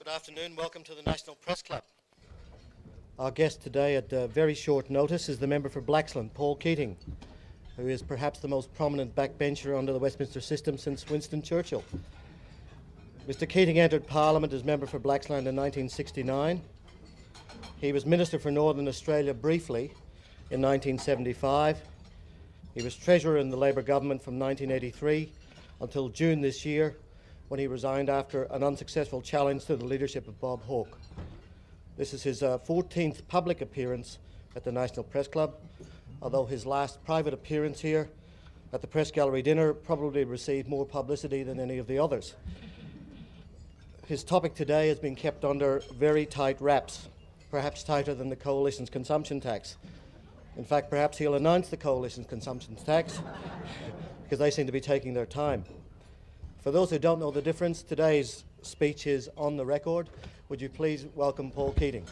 Good afternoon. Welcome to the National Press Club. Our guest today at very short notice is the member for Blaxland, Paul Keating, who is perhaps the most prominent backbencher under the Westminster system since Winston Churchill. Mr. Keating entered Parliament as member for Blaxland in 1969. He was Minister for Northern Australia briefly in 1975. He was Treasurer in the Labor government from 1983 until June this year, when he resigned after an unsuccessful challenge to the leadership of Bob Hawke. This is his 14th public appearance at the National Press Club, although his last private appearance here at the Press Gallery dinner probably received more publicity than any of the others. His topic today has been kept under very tight wraps, perhaps tighter than the Coalition's consumption tax. In fact, perhaps he'll announce the Coalition's consumption tax because they seem to be taking their time. For those who don't know the difference, today's speech is on the record. Would you please welcome Paul Keating?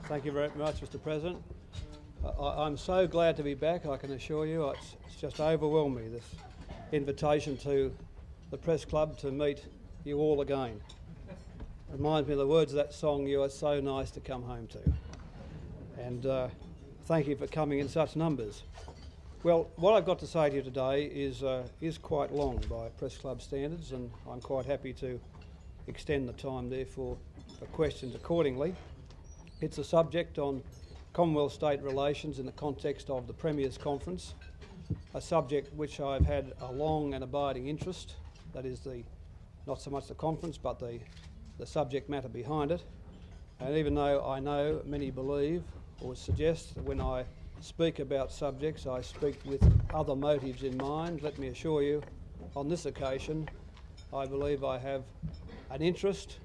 Thank you very much, Mr. President. I'm so glad to be back, I can assure you. It's just overwhelmed me, this invitation to the Press Club to meet you all again. It reminds me of the words of that song, "You are so nice to come home to." And thank you for coming in such numbers. Well, what I've got to say to you today is quite long by Press Club standards, and I'm quite happy to extend the time therefore for questions accordingly. It's a subject on Commonwealth-State relations in the context of the Premier's Conference, a subject which I've had a long and abiding interest, that is not so much the conference but the subject matter behind it. And even though I know many believe or suggest that when I speak about subjects I speak with other motives in mind, let me assure you on this occasion I believe I have an interest,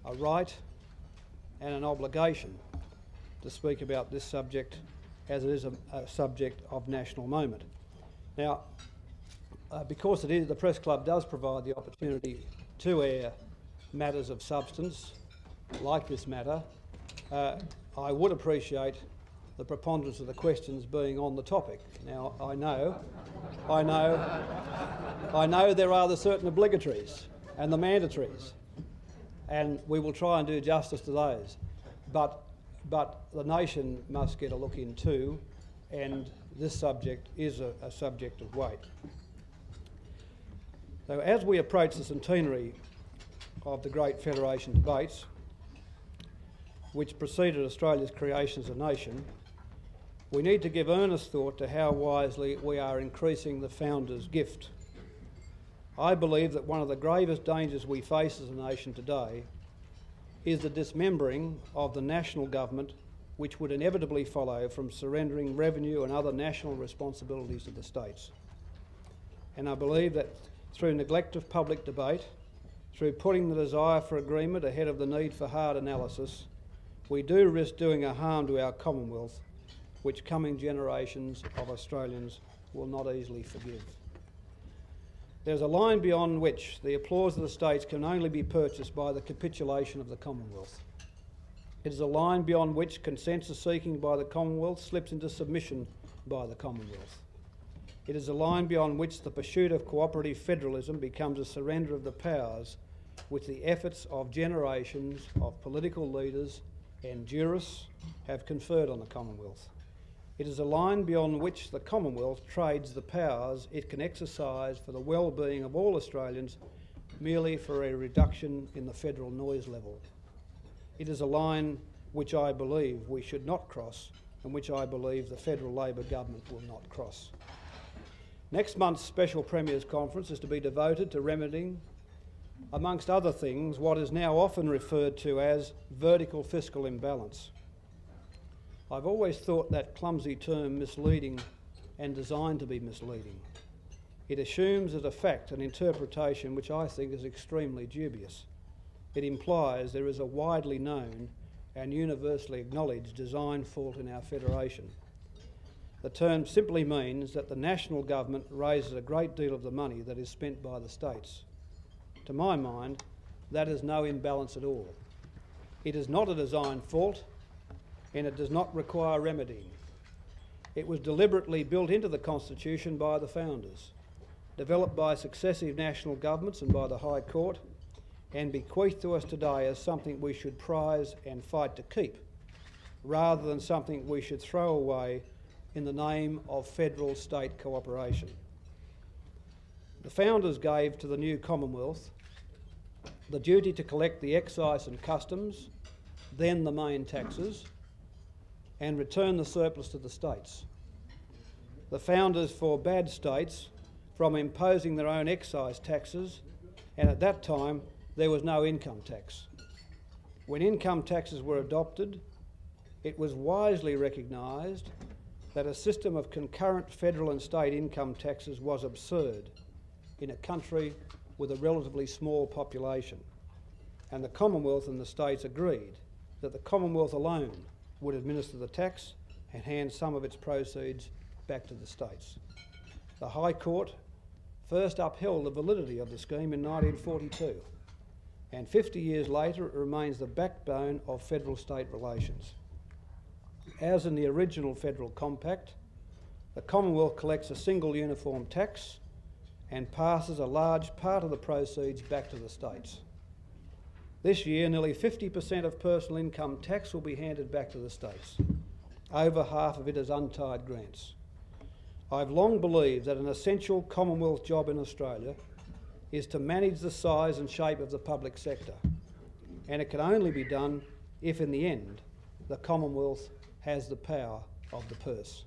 a right and an obligation to speak about this subject as it is a subject of national moment. Now, because the Press Club does provide the opportunity to air matters of substance like this matter, I would appreciate the preponderance of the questions being on the topic. Now, I know there are the certain obligatories and the mandatories, and we will try and do justice to those. But the nation must get a look in too, and this subject is a subject of weight. So as we approach the centenary of the Great Federation debates, which preceded Australia's creation as a nation, we need to give earnest thought to how wisely we are increasing the Founder's gift. I believe that one of the gravest dangers we face as a nation today is the dismembering of the national government, which would inevitably follow from surrendering revenue and other national responsibilities to the states. And I believe that through neglect of public debate, through putting the desire for agreement ahead of the need for hard analysis, we do risk doing a harm to our Commonwealth, which coming generations of Australians will not easily forgive. There's a line beyond which the applause of the states can only be purchased by the capitulation of the Commonwealth. It is a line beyond which consensus seeking by the Commonwealth slips into submission by the Commonwealth. It is a line beyond which the pursuit of cooperative federalism becomes a surrender of the powers which the efforts of generations of political leaders and jurists have conferred on the Commonwealth. It is a line beyond which the Commonwealth trades the powers it can exercise for the well-being of all Australians merely for a reduction in the federal noise level. It is a line which I believe we should not cross and which I believe the federal Labor government will not cross. Next month's special Premier's Conference is to be devoted to remedying, amongst other things, what is now often referred to as vertical fiscal imbalance. I've always thought that clumsy term misleading and designed to be misleading. It assumes as a fact an interpretation which I think is extremely dubious. It implies there is a widely known and universally acknowledged design fault in our federation. The term simply means that the national government raises a great deal of the money that is spent by the states. To my mind, that is no imbalance at all. It is not a design fault, and it does not require remedying. It was deliberately built into the Constitution by the founders, developed by successive national governments and by the High Court, and bequeathed to us today as something we should prize and fight to keep, rather than something we should throw away in the name of federal-state cooperation. The founders gave to the new Commonwealth the duty to collect the excise and customs, then the main taxes, and return the surplus to the states. The founders forbade states from imposing their own excise taxes, and at that time there was no income tax. When income taxes were adopted, it was wisely recognised that a system of concurrent federal and state income taxes was absurd in a country with a relatively small population, and the Commonwealth and the states agreed that the Commonwealth alone would administer the tax and hand some of its proceeds back to the states. The High Court first upheld the validity of the scheme in 1942, and 50 years later it remains the backbone of federal-state relations. As in the original Federal Compact, the Commonwealth collects a single uniform tax and passes a large part of the proceeds back to the states. This year, nearly 50% of personal income tax will be handed back to the states. Over half of it is untied grants. I've long believed that an essential Commonwealth job in Australia is to manage the size and shape of the public sector, and it can only be done if, in the end, the Commonwealth has the power of the purse.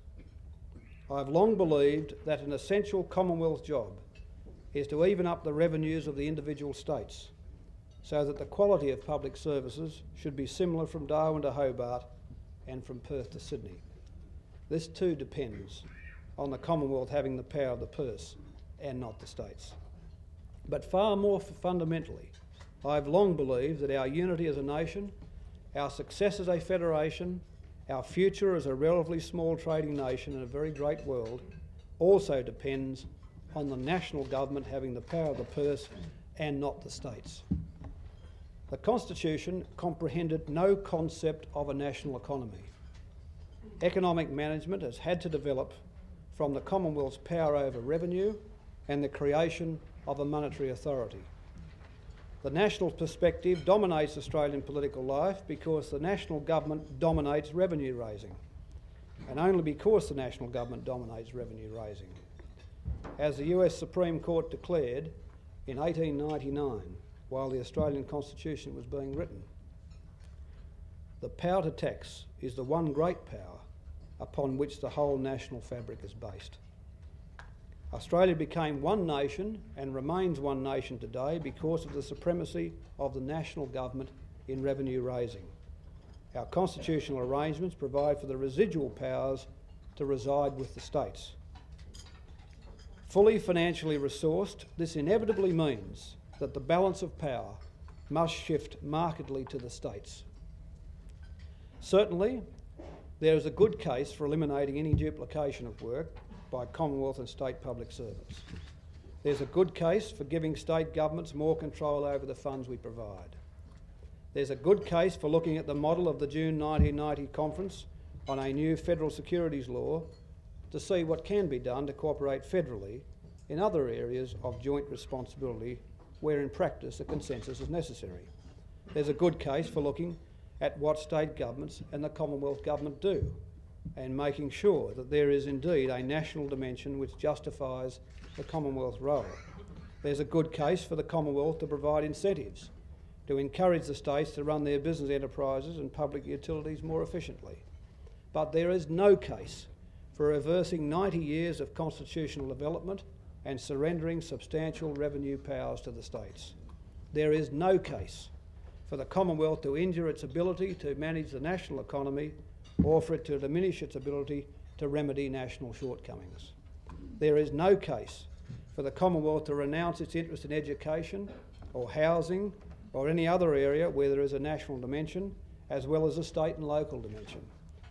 I've long believed that an essential Commonwealth job is to even up the revenues of the individual states so that the quality of public services should be similar from Darwin to Hobart and from Perth to Sydney. This too depends on the Commonwealth having the power of the purse and not the states. But far more fundamentally, I've long believed that our unity as a nation, our success as a federation, our future as a relatively small trading nation in a very great world also depends on the national government having the power of the purse and not the states. The Constitution comprehended no concept of a national economy. Economic management has had to develop from the Commonwealth's power over revenue and the creation of a monetary authority. The national perspective dominates Australian political life because the national government dominates revenue raising, and only because the national government dominates revenue raising. As the US Supreme Court declared in 1899, while the Australian Constitution was being written, the power to tax is the one great power upon which the whole national fabric is based. Australia became one nation and remains one nation today because of the supremacy of the national government in revenue raising. Our constitutional arrangements provide for the residual powers to reside with the states. Fully financially resourced, this inevitably means that the balance of power must shift markedly to the states. Certainly, there is a good case for eliminating any duplication of work by Commonwealth and state public servants. There's a good case for giving state governments more control over the funds we provide. There's a good case for looking at the model of the June 1990 conference on a new federal securities law to see what can be done to cooperate federally in other areas of joint responsibility where in practice a consensus is necessary. There's a good case for looking at what state governments and the Commonwealth government do and making sure that there is indeed a national dimension which justifies the Commonwealth role. There's a good case for the Commonwealth to provide incentives to encourage the states to run their business enterprises and public utilities more efficiently. But there is no case for reversing 90 years of constitutional development and surrendering substantial revenue powers to the states. There is no case for the Commonwealth to injure its ability to manage the national economy or for it to diminish its ability to remedy national shortcomings. There is no case for the Commonwealth to renounce its interest in education or housing or any other area where there is a national dimension as well as a state and local dimension.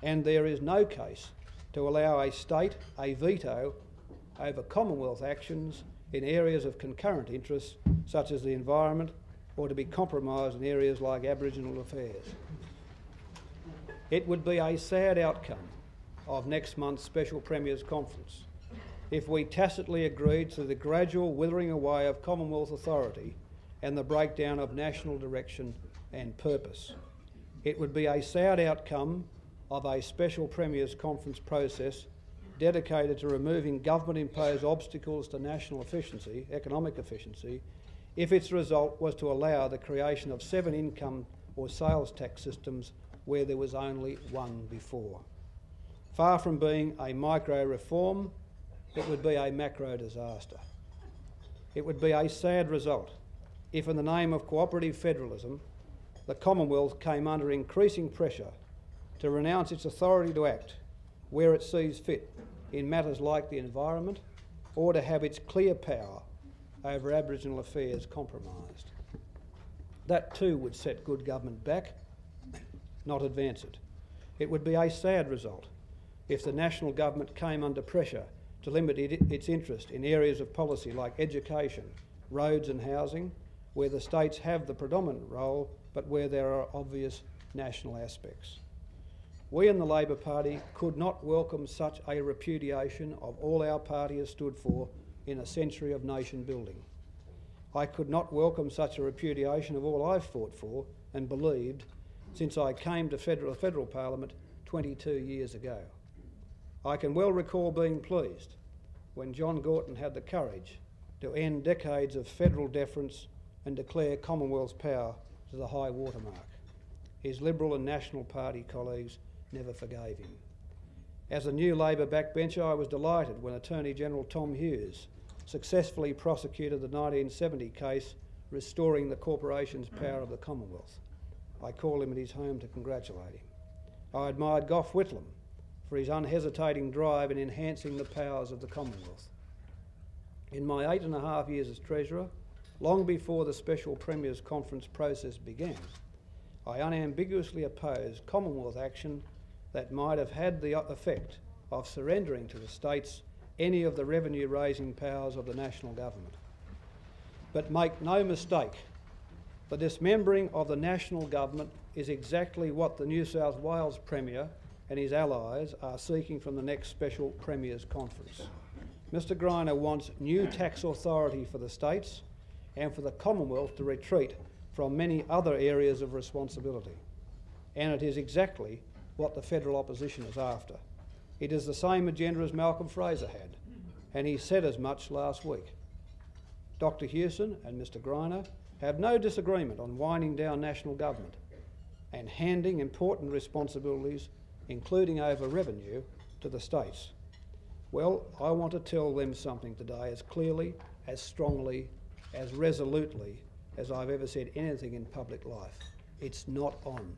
And there is no case to allow a state a veto over Commonwealth actions in areas of concurrent interest such as the environment or to be compromised in areas like Aboriginal affairs. It would be a sad outcome of next month's Special Premiers Conference if we tacitly agreed to the gradual withering away of Commonwealth authority and the breakdown of national direction and purpose. It would be a sad outcome of a Special Premiers Conference process dedicated to removing government-imposed obstacles to national efficiency, economic efficiency, if its result was to allow the creation of 7 income or sales tax systems where there was only one before. Far from being a micro-reform, it would be a macro disaster. It would be a sad result if, in the name of cooperative federalism, the Commonwealth came under increasing pressure to renounce its authority to act where it sees fit in matters like the environment, or to have its clear power over Aboriginal affairs compromised. That too would set good government back, not advance it. It would be a sad result if the national government came under pressure to limit its interest in areas of policy like education, roads and housing, where the states have the predominant role but where there are obvious national aspects. We in the Labor Party could not welcome such a repudiation of all our party has stood for in a century of nation building. I could not welcome such a repudiation of all I've fought for and believed since I came to federal Parliament 22 years ago. I can well recall being pleased when John Gorton had the courage to end decades of federal deference and declare Commonwealth's power to the high water mark. His Liberal and National Party colleagues never forgave him. As a new Labor backbencher, I was delighted when Attorney General Tom Hughes successfully prosecuted the 1970 case restoring the corporation's power of the Commonwealth. I called him at his home to congratulate him. I admired Gough Whitlam for his unhesitating drive in enhancing the powers of the Commonwealth. In my 8.5 years as Treasurer, long before the Special Premiers Conference process began, I unambiguously opposed Commonwealth action that might have had the effect of surrendering to the states any of the revenue-raising powers of the national government. But make no mistake, the dismembering of the national government is exactly what the New South Wales Premier and his allies are seeking from the next Special Premiers Conference. Mr Greiner wants new tax authority for the states and for the Commonwealth to retreat from many other areas of responsibility. And it is exactly what the federal opposition is after. It is the same agenda as Malcolm Fraser had, and he said as much last week. Dr Hewson and Mr Greiner have no disagreement on winding down national government and handing important responsibilities, including over revenue, to the states. Well, I want to tell them something today as clearly, as strongly, as resolutely as I've ever said anything in public life. It's not on.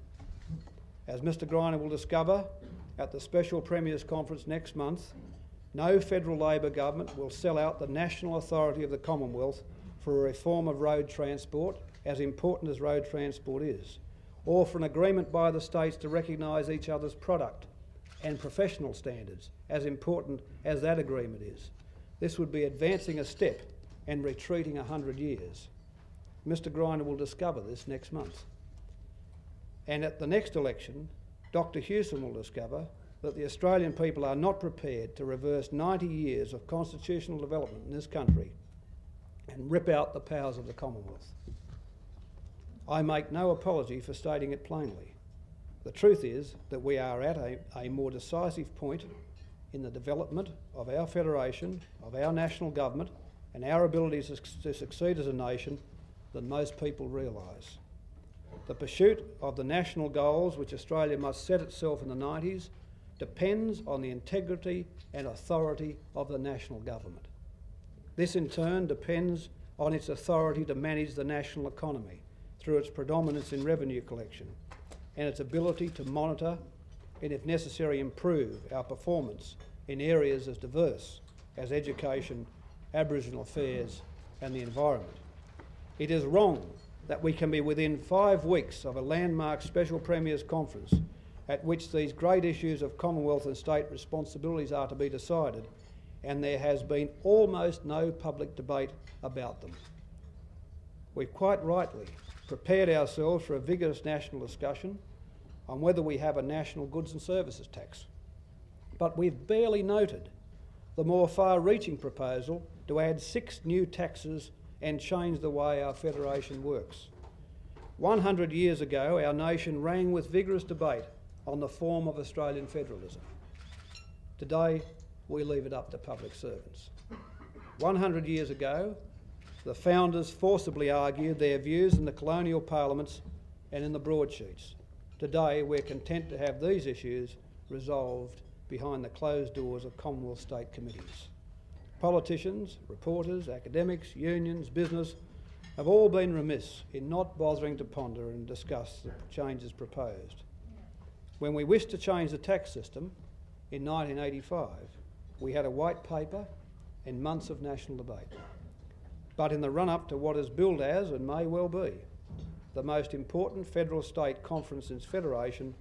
As Mr Greiner will discover at the Special Premiers Conference next month, no federal Labor government will sell out the national authority of the Commonwealth for a reform of road transport, as important as road transport is, or for an agreement by the states to recognise each other's product and professional standards, as important as that agreement is. This would be advancing a step and retreating 100 years. Mr Greiner will discover this next month. And at the next election, Dr Hewson will discover that the Australian people are not prepared to reverse 90 years of constitutional development in this country and rip out the powers of the Commonwealth. I make no apology for stating it plainly. The truth is that we are at a more decisive point in the development of our federation, of our national government, and our abilities to succeed as a nation than most people realise. The pursuit of the national goals which Australia must set itself in the 90s depends on the integrity and authority of the national government. This in turn depends on its authority to manage the national economy through its predominance in revenue collection and its ability to monitor and, if necessary, improve our performance in areas as diverse as education, Aboriginal affairs and the environment. It is wrong that we can be within 5 weeks of a landmark Special Premiers Conference at which these great issues of Commonwealth and state responsibilities are to be decided, and there has been almost no public debate about them. We've quite rightly prepared ourselves for a vigorous national discussion on whether we have a national goods and services tax. But we've barely noted the more far-reaching proposal to add 6 new taxes and change the way our federation works. 100 years ago, our nation rang with vigorous debate on the form of Australian federalism. Today, we leave it up to public servants. 100 years ago, the founders forcibly argued their views in the colonial parliaments and in the broadsheets. Today, we're content to have these issues resolved behind the closed doors of Commonwealth state committees. Politicians, reporters, academics, unions, business have all been remiss in not bothering to ponder and discuss the changes proposed. When we wished to change the tax system in 1985, we had a white paper and months of national debate. But in the run-up to what is billed as, and may well be, the most important federal-state conference since Federation,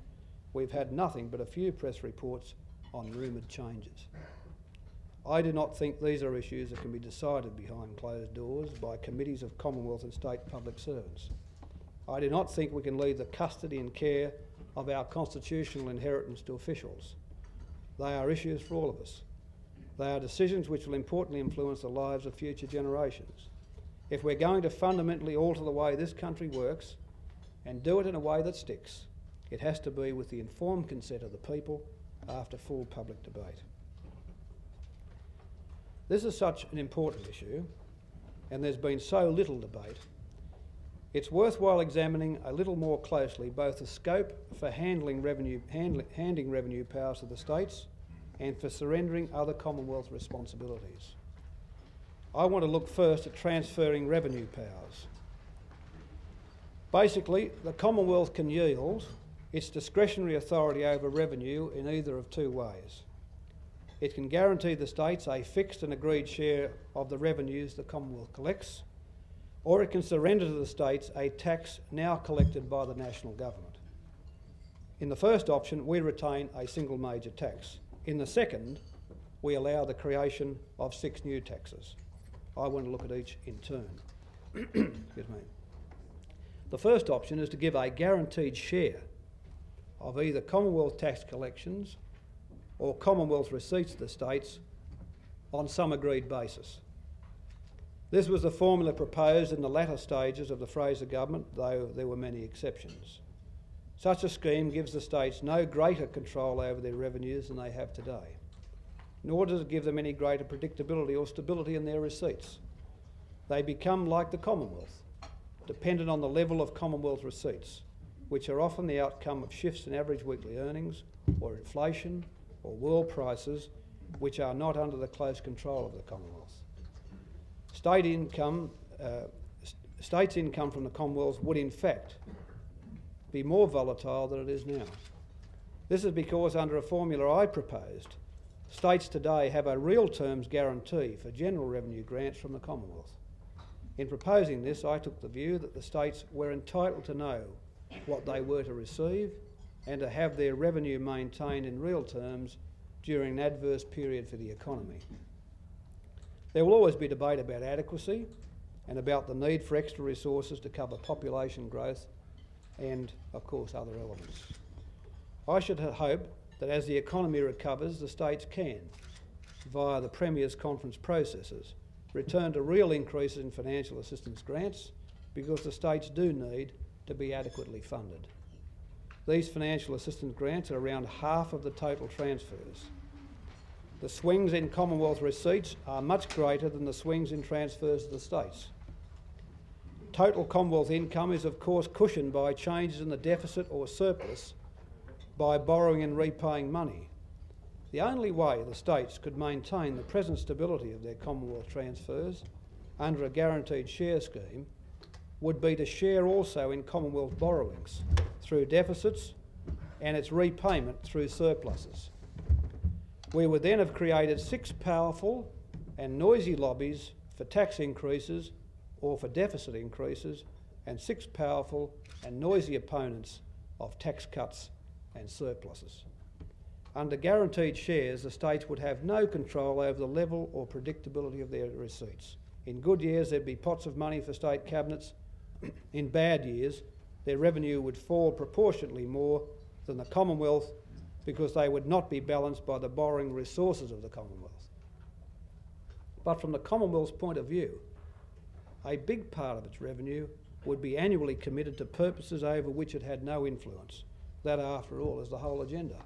we've had nothing but a few press reports on rumoured changes. I do not think these are issues that can be decided behind closed doors by committees of Commonwealth and state public servants. I do not think we can leave the custody and care of our constitutional inheritance to officials. They are issues for all of us. They are decisions which will importantly influence the lives of future generations. If we're going to fundamentally alter the way this country works and do it in a way that sticks, it has to be with the informed consent of the people after full public debate. This is such an important issue, and there's been so little debate. It's worthwhile examining a little more closely both the scope for handing revenue powers to the states and for surrendering other Commonwealth responsibilities. I want to look first at transferring revenue powers. Basically, the Commonwealth can yield its discretionary authority over revenue in either of 2 ways. It can guarantee the states a fixed and agreed share of the revenues the Commonwealth collects, or it can surrender to the states a tax now collected by the national government. In the first option, we retain a single major tax. In the second, we allow the creation of 6 new taxes. I want to look at each in turn. Excuse me. The first option is to give a guaranteed share of either Commonwealth tax collections or Commonwealth receipts to the states on some agreed basis. This was the formula proposed in the latter stages of the Fraser government, though there were many exceptions. Such a scheme gives the states no greater control over their revenues than they have today, nor does it give them any greater predictability or stability in their receipts. They become like the Commonwealth, dependent on the level of Commonwealth receipts, which are often the outcome of shifts in average weekly earnings or inflation or world prices, which are not under the close control of the Commonwealth. States' income from the Commonwealth would in fact be more volatile than it is now. This is because under a formula I proposed, states today have a real terms guarantee for general revenue grants from the Commonwealth. In proposing this, I took the view that the states were entitled to know what they were to receive and to have their revenue maintained in real terms during an adverse period for the economy. There will always be debate about adequacy and about the need for extra resources to cover population growth and, of course, other elements. I should hope that as the economy recovers, the states can, via the Premier's conference processes, return to real increases in financial assistance grants because the states do need to be adequately funded. These financial assistance grants are around half of the total transfers. The swings in Commonwealth receipts are much greater than the swings in transfers to the states. Total Commonwealth income is of course cushioned by changes in the deficit or surplus by borrowing and repaying money. The only way the states could maintain the present stability of their Commonwealth transfers under a guaranteed share scheme would be to share also in Commonwealth borrowings through deficits and its repayment through surpluses. We would then have created 6 powerful and noisy lobbies for tax increases or for deficit increases, and 6 powerful and noisy opponents of tax cuts and surpluses. Under guaranteed shares, the states would have no control over the level or predictability of their receipts. In good years, there'd be pots of money for state cabinets. In bad years, their revenue would fall proportionately more than the Commonwealth because they would not be balanced by the borrowing resources of the Commonwealth. But from the Commonwealth's point of view, a big part of its revenue would be annually committed to purposes over which it had no influence. That, after all, is the whole agenda.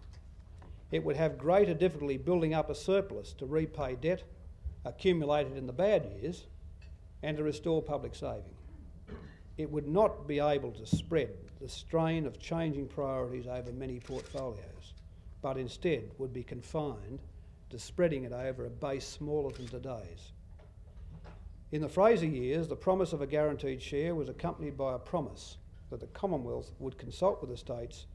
It would have greater difficulty building up a surplus to repay debt accumulated in the bad years and to restore public saving. It would not be able to spread the strain of changing priorities over many portfolios, but instead would be confined to spreading it over a base smaller than today's. In the Fraser years, the promise of a guaranteed share was accompanied by a promise that the Commonwealth would consult with the states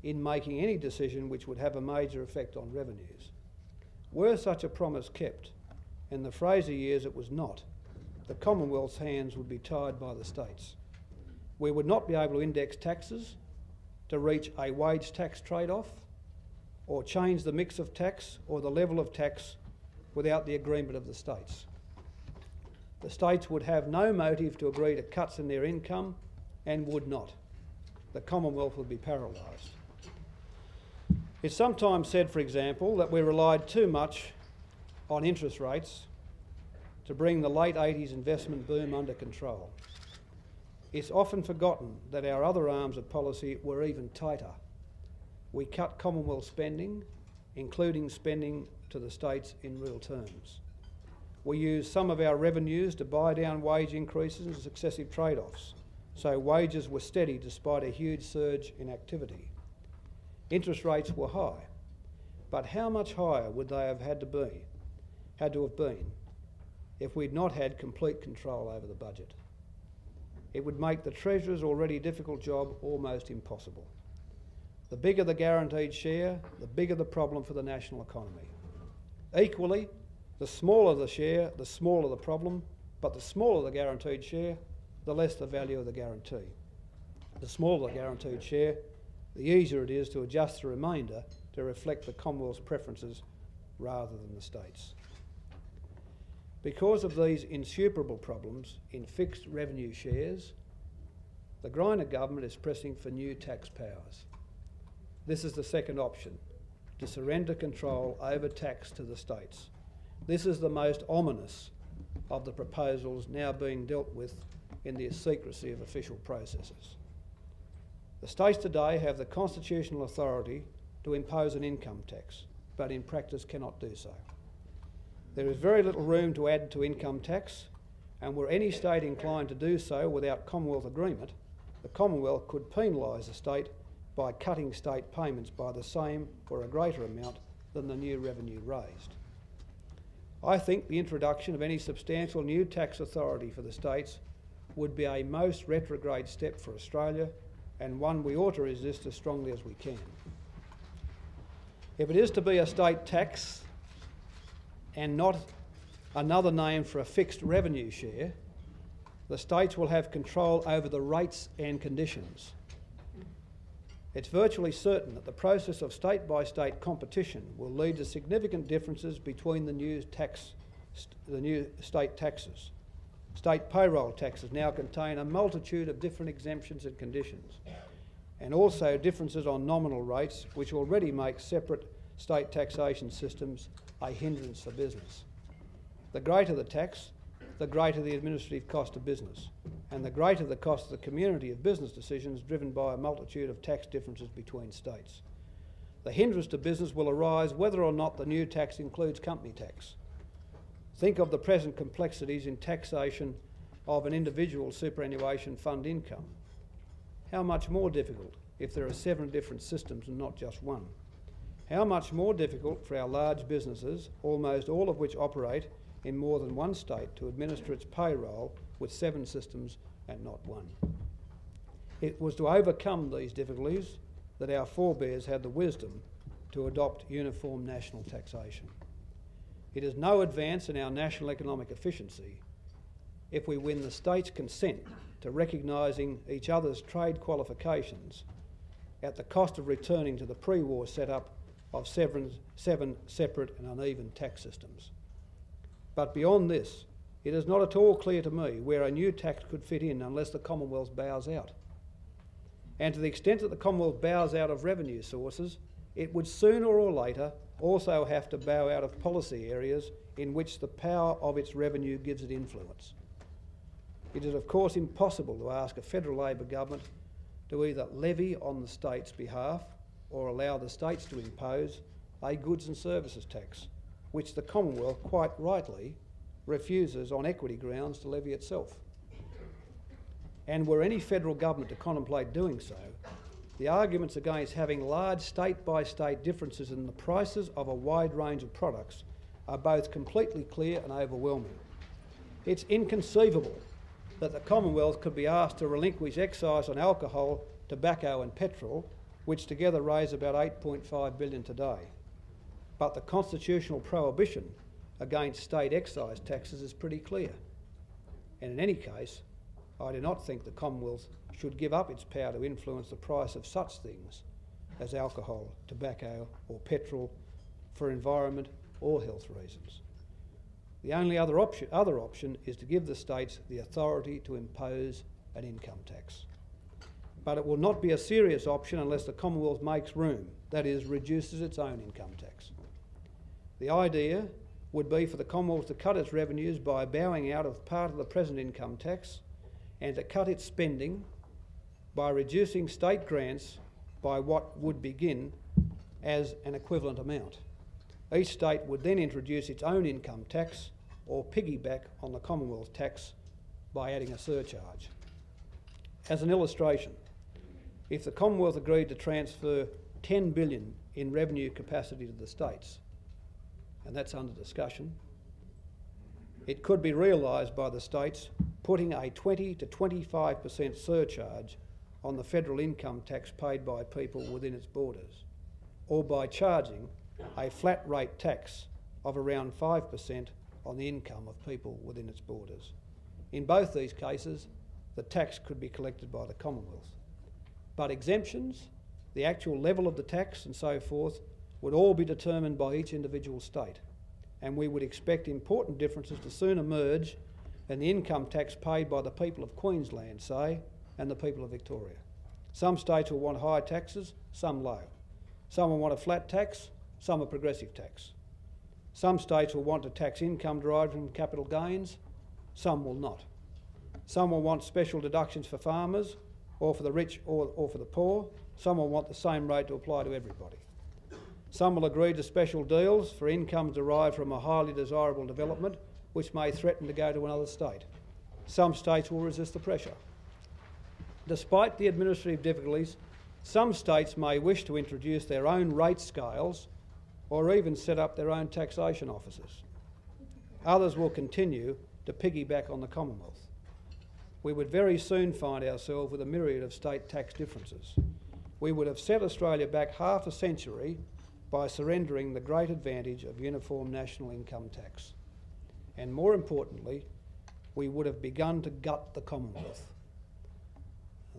in making any decision which would have a major effect on revenues. Were such a promise kept, in the Fraser years it was not, the Commonwealth's hands would be tied by the states. We would not be able to index taxes to reach a wage tax trade-off, or change the mix of tax or the level of tax without the agreement of the states. The states would have no motive to agree to cuts in their income and would not. The Commonwealth would be paralysed. It's sometimes said, for example, that we relied too much on interest rates to bring the late 80s investment boom under control. It's often forgotten that our other arms of policy were even tighter. We cut Commonwealth spending, including spending to the states in real terms. We used some of our revenues to buy down wage increases and successive trade-offs, so wages were steady despite a huge surge in activity. Interest rates were high, but how much higher would they have had to have been if we'd not had complete control over the budget? It would make the Treasurer's already difficult job almost impossible. The bigger the guaranteed share, the bigger the problem for the national economy. Equally, the smaller the share, the smaller the problem, but the smaller the guaranteed share, the less the value of the guarantee. The smaller the guaranteed share, the easier it is to adjust the remainder to reflect the Commonwealth's preferences rather than the states. Because of these insuperable problems in fixed revenue shares, the Greiner government is pressing for new tax powers. This is the second option, to surrender control over tax to the states. This is the most ominous of the proposals now being dealt with in the secrecy of official processes. The states today have the constitutional authority to impose an income tax, but in practice cannot do so. There is very little room to add to income tax, and were any state inclined to do so without Commonwealth agreement, the Commonwealth could penalise the state by cutting state payments by the same or a greater amount than the new revenue raised. I think the introduction of any substantial new tax authority for the states would be a most retrograde step for Australia, and one we ought to resist as strongly as we can. If it is to be a state tax and not another name for a fixed revenue share, the states will have control over the rates and conditions. It's virtually certain that the process of state-by-state competition will lead to significant differences between the new state taxes. State payroll taxes now contain a multitude of different exemptions and conditions, and also differences on nominal rates, which already make separate state taxation systems a hindrance for business. The greater the tax, the greater the administrative cost of business, and the greater the cost of the community of business decisions driven by a multitude of tax differences between states. The hindrance to business will arise whether or not the new tax includes company tax. Think of the present complexities in taxation of an individual superannuation fund income. How much more difficult if there are 7 different systems and not just one? How much more difficult for our large businesses, almost all of which operate in more than one state, to administer its payroll with 7 systems and not one. It was to overcome these difficulties that our forebears had the wisdom to adopt uniform national taxation. It is no advance in our national economic efficiency if we win the states' consent to recognising each other's trade qualifications at the cost of returning to the pre-war setup of 7 separate and uneven tax systems. But beyond this, it is not at all clear to me where a new tax could fit in unless the Commonwealth bows out. And to the extent that the Commonwealth bows out of revenue sources, it would sooner or later also have to bow out of policy areas in which the power of its revenue gives it influence. It is of course impossible to ask a federal Labor government to either levy on the state's behalf or allow the states to impose a goods and services tax, which the Commonwealth quite rightly refuses on equity grounds to levy itself. And were any federal government to contemplate doing so, the arguments against having large state-by-state differences in the prices of a wide range of products are both completely clear and overwhelming. It's inconceivable that the Commonwealth could be asked to relinquish excise on alcohol, tobacco and petrol, which together raise about $8.5 billion today. But the constitutional prohibition against state excise taxes is pretty clear. And in any case, I do not think the Commonwealth should give up its power to influence the price of such things as alcohol, tobacco or petrol for environment or health reasons. The only other option is to give the states the authority to impose an income tax. But it will not be a serious option unless the Commonwealth makes room, that is, reduces its own income tax. The idea would be for the Commonwealth to cut its revenues by bowing out of part of the present income tax and to cut its spending by reducing state grants by what would begin as an equivalent amount. Each state would then introduce its own income tax or piggyback on the Commonwealth tax by adding a surcharge. As an illustration, if the Commonwealth agreed to transfer $10 billion in revenue capacity to the states, and that's under discussion, it could be realised by the states putting a 20 to 25% surcharge on the federal income tax paid by people within its borders, or by charging a flat rate tax of around 5% on the income of people within its borders. In both these cases, the tax could be collected by the Commonwealth. But exemptions, the actual level of the tax and so forth, would all be determined by each individual state, and we would expect important differences to soon emerge in the income tax paid by the people of Queensland, say, and the people of Victoria. Some states will want high taxes, some low. Some will want a flat tax, some a progressive tax. Some states will want to tax income derived from capital gains, some will not. Some will want special deductions for farmers, or for the rich or for the poor. Some will want the same rate to apply to everybody. Some will agree to special deals for incomes derived from a highly desirable development which may threaten to go to another state. Some states will resist the pressure. Despite the administrative difficulties, some states may wish to introduce their own rate scales or even set up their own taxation offices. Others will continue to piggyback on the Commonwealth. We would very soon find ourselves with a myriad of state tax differences. We would have set Australia back half a century by surrendering the great advantage of uniform national income tax. And more importantly, we would have begun to gut the Commonwealth.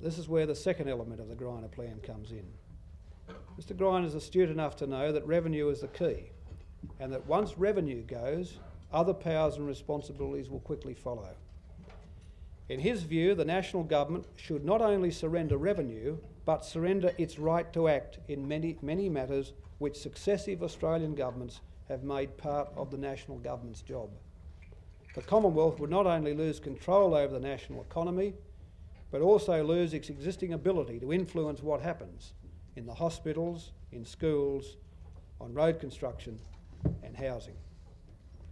This is where the second element of the Greiner plan comes in. Mr Greiner is astute enough to know that revenue is the key, and that once revenue goes, other powers and responsibilities will quickly follow. In his view, the national government should not only surrender revenue, but surrender its right to act in many matters which successive Australian governments have made part of the national government's job. The Commonwealth would not only lose control over the national economy, but also lose its existing ability to influence what happens in the hospitals, in schools, on road construction and housing.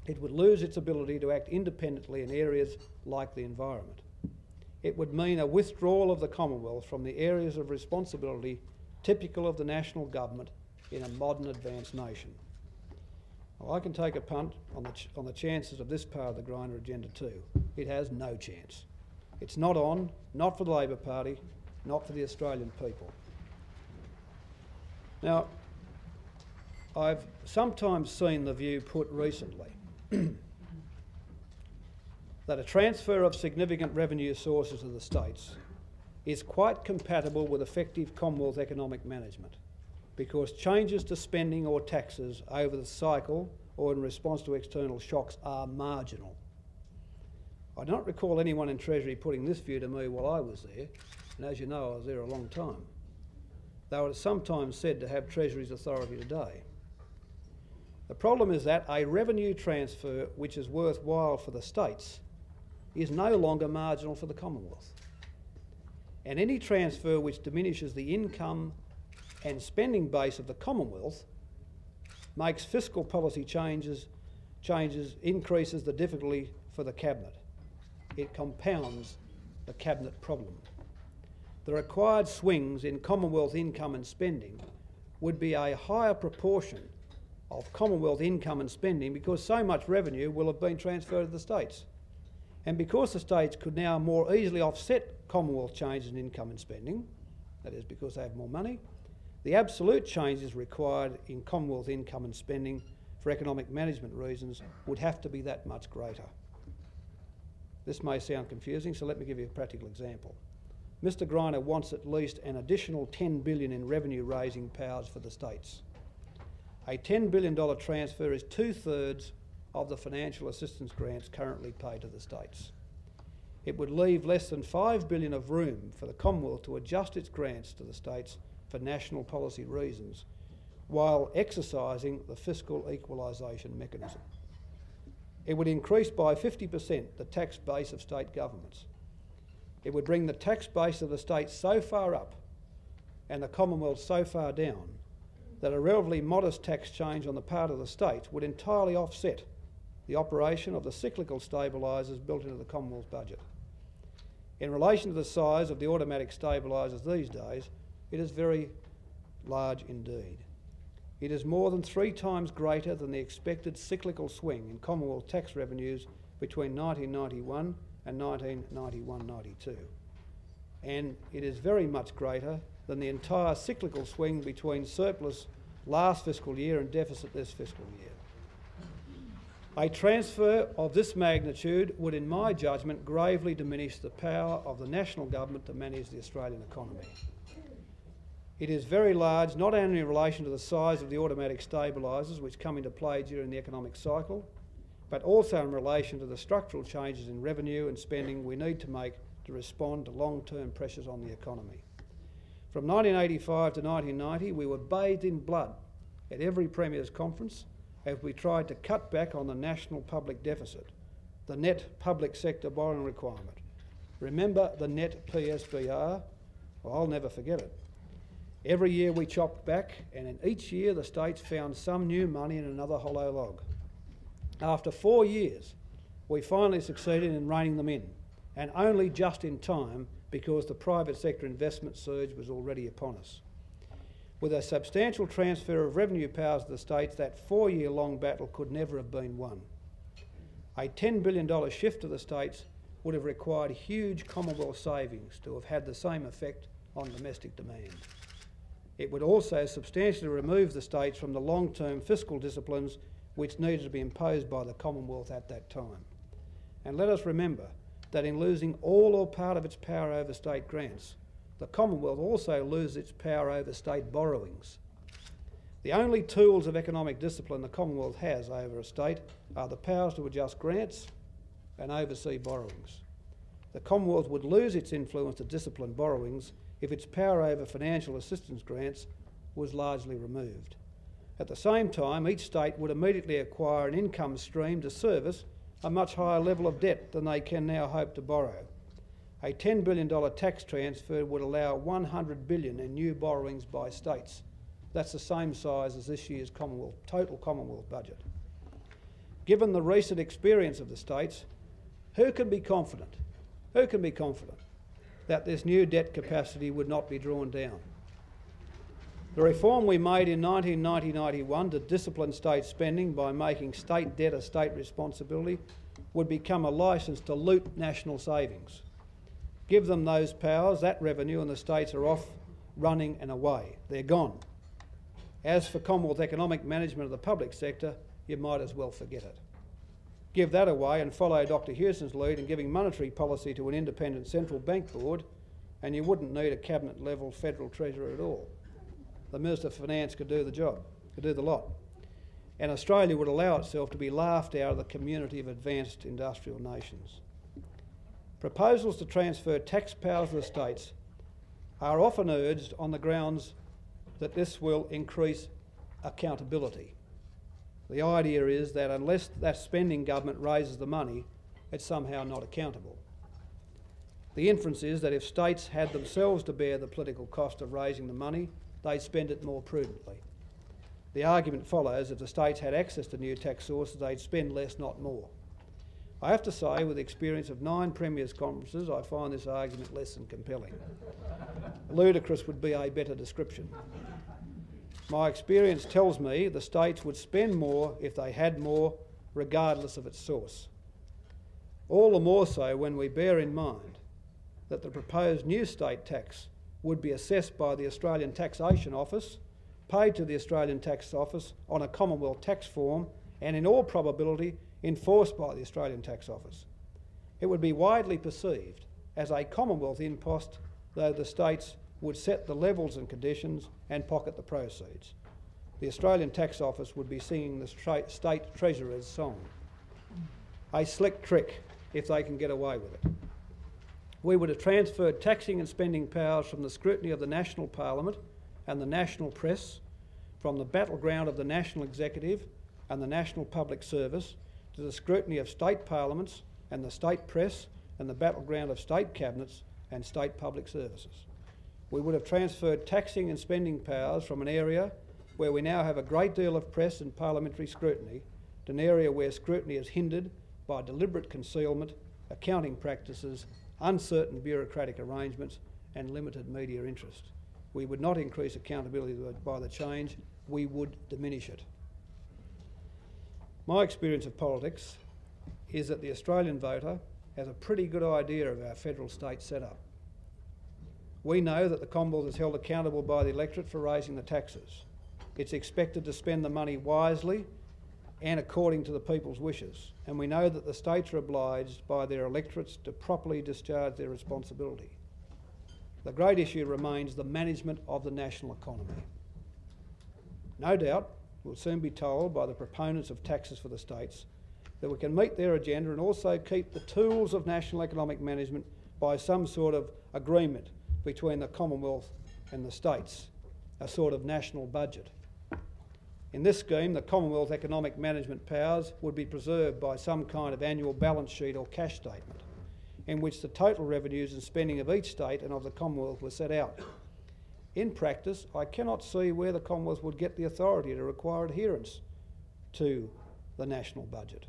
It would lose its ability to act independently in areas like the environment. It would mean a withdrawal of the Commonwealth from the areas of responsibility typical of the national government in a modern advanced nation. Well, I can take a punt on the chances of this part of the Greiner agenda too. It has no chance. It's not on, not for the Labor Party, not for the Australian people. Now, I've sometimes seen the view put recently that a transfer of significant revenue sources to the states is quite compatible with effective Commonwealth economic management, because changes to spending or taxes over the cycle or in response to external shocks are marginal. I don't recall anyone in Treasury putting this view to me while I was there, and as you know, I was there a long time. though it is sometimes said to have Treasury's authority today. The problem is that a revenue transfer which is worthwhile for the states is no longer marginal for the Commonwealth. And any transfer which diminishes the income and spending base of the Commonwealth makes fiscal policy changes, increases the difficulty for the Cabinet. It compounds the Cabinet problem. The required swings in Commonwealth income and spending would be a higher proportion of Commonwealth income and spending because so much revenue will have been transferred to the states. And because the states could now more easily offset Commonwealth changes in income and spending, that is because they have more money, the absolute changes required in Commonwealth income and spending for economic management reasons would have to be that much greater. This may sound confusing, so let me give you a practical example. Mr Greiner wants at least an additional $10 billion in revenue-raising powers for the states. A $10 billion transfer is 2/3 of the financial assistance grants currently paid to the states. It would leave less than $5 billion of room for the Commonwealth to adjust its grants to the states for national policy reasons while exercising the fiscal equalisation mechanism. It would increase by 50% the tax base of state governments. It would bring the tax base of the states so far up and the Commonwealth so far down that a relatively modest tax change on the part of the states would entirely offset the operation of the cyclical stabilisers built into the Commonwealth budget. In relation to the size of the automatic stabilisers these days, it is very large indeed. It is more than 3 times greater than the expected cyclical swing in Commonwealth tax revenues between 1991 and 1991-92. And it is very much greater than the entire cyclical swing between surplus last fiscal year and deficit this fiscal year. A transfer of this magnitude would, in my judgment, gravely diminish the power of the national government to manage the Australian economy. It is very large, not only in relation to the size of the automatic stabilisers which come into play during the economic cycle, but also in relation to the structural changes in revenue and spending we need to make to respond to long-term pressures on the economy. From 1985 to 1990, we were bathed in blood at every Premier's conference as we tried to cut back on the national public deficit, the net public sector borrowing requirement. Remember the net PSBR? Well, I'll never forget it. Every year we chopped back, and in each year the states found some new money in another hollow log. After 4 years, we finally succeeded in reining them in, and only just in time because the private sector investment surge was already upon us. With a substantial transfer of revenue powers to the states, that 4-year-long battle could never have been won. A $10 billion shift to the states would have required huge Commonwealth savings to have had the same effect on domestic demand. It would also substantially remove the states from the long-term fiscal disciplines which needed to be imposed by the Commonwealth at that time. And let us remember that in losing all or part of its power over state grants, the Commonwealth also loses its power over state borrowings. The only tools of economic discipline the Commonwealth has over a state are the powers to adjust grants and oversee borrowings. The Commonwealth would lose its influence to discipline borrowings if its power over financial assistance grants was largely removed. At the same time, each state would immediately acquire an income stream to service a much higher level of debt than they can now hope to borrow. A $10 billion tax transfer would allow $100 billion in new borrowings by states. That's the same size as this year's total Commonwealth budget. Given the recent experience of the states, who can be confident that this new debt capacity would not be drawn down? The reform we made in 1990-91 to discipline state spending by making state debt a state responsibility would become a licence to loot national savings. Give them those powers, that revenue, and the states are off, running and away. They're gone. As for Commonwealth economic management of the public sector, you might as well forget it. Give that away and follow Dr Hewson's lead in giving monetary policy to an independent central bank board, and you wouldn't need a cabinet-level federal treasurer at all. The Minister for Finance could do the job, could do the lot. And Australia would allow itself to be laughed out of the community of advanced industrial nations. Proposals to transfer tax powers to the states are often urged on the grounds that this will increase accountability. The idea is that unless that spending government raises the money, it's somehow not accountable. The inference is that if states had themselves to bear the political cost of raising the money, they'd spend it more prudently. The argument follows if the states had access to new tax sources, they'd spend less, not more. I have to say, with the experience of 9 Premiers' conferences, I find this argument less than compelling. Ludicrous would be a better description. My experience tells me the states would spend more if they had more, regardless of its source. All the more so when we bear in mind that the proposed new state tax would be assessed by the Australian Taxation Office, paid to the Australian Tax Office on a Commonwealth tax form, and in all probability enforced by the Australian Tax Office. It would be widely perceived as a Commonwealth impost, though the states would set the levels and conditions and pocket the proceeds. The Australian Tax Office would be singing the State Treasurer's song. A slick trick if they can get away with it. We would have transferred taxing and spending powers from the scrutiny of the National Parliament and the national press, from the battleground of the National Executive and the National Public Service, to the scrutiny of state parliaments and the state press and the battleground of state cabinets and state public services. We would have transferred taxing and spending powers from an area where we now have a great deal of press and parliamentary scrutiny to an area where scrutiny is hindered by deliberate concealment, accounting practices, uncertain bureaucratic arrangements and limited media interest. We would not increase accountability by the change, we would diminish it. My experience of politics is that the Australian voter has a pretty good idea of our federal-state setup. We know that the Commonwealth is held accountable by the electorate for raising the taxes. It's expected to spend the money wisely and according to the people's wishes, and we know that the states are obliged by their electorates to properly discharge their responsibility. The great issue remains the management of the national economy. No doubt we'll soon be told by the proponents of taxes for the states that we can meet their agenda and also keep the tools of national economic management by some sort of agreement between the Commonwealth and the states, a sort of national budget. In this scheme, the Commonwealth economic management powers would be preserved by some kind of annual balance sheet or cash statement, in which the total revenues and spending of each state and of the Commonwealth were set out. In practice, I cannot see where the Commonwealth would get the authority to require adherence to the national budget,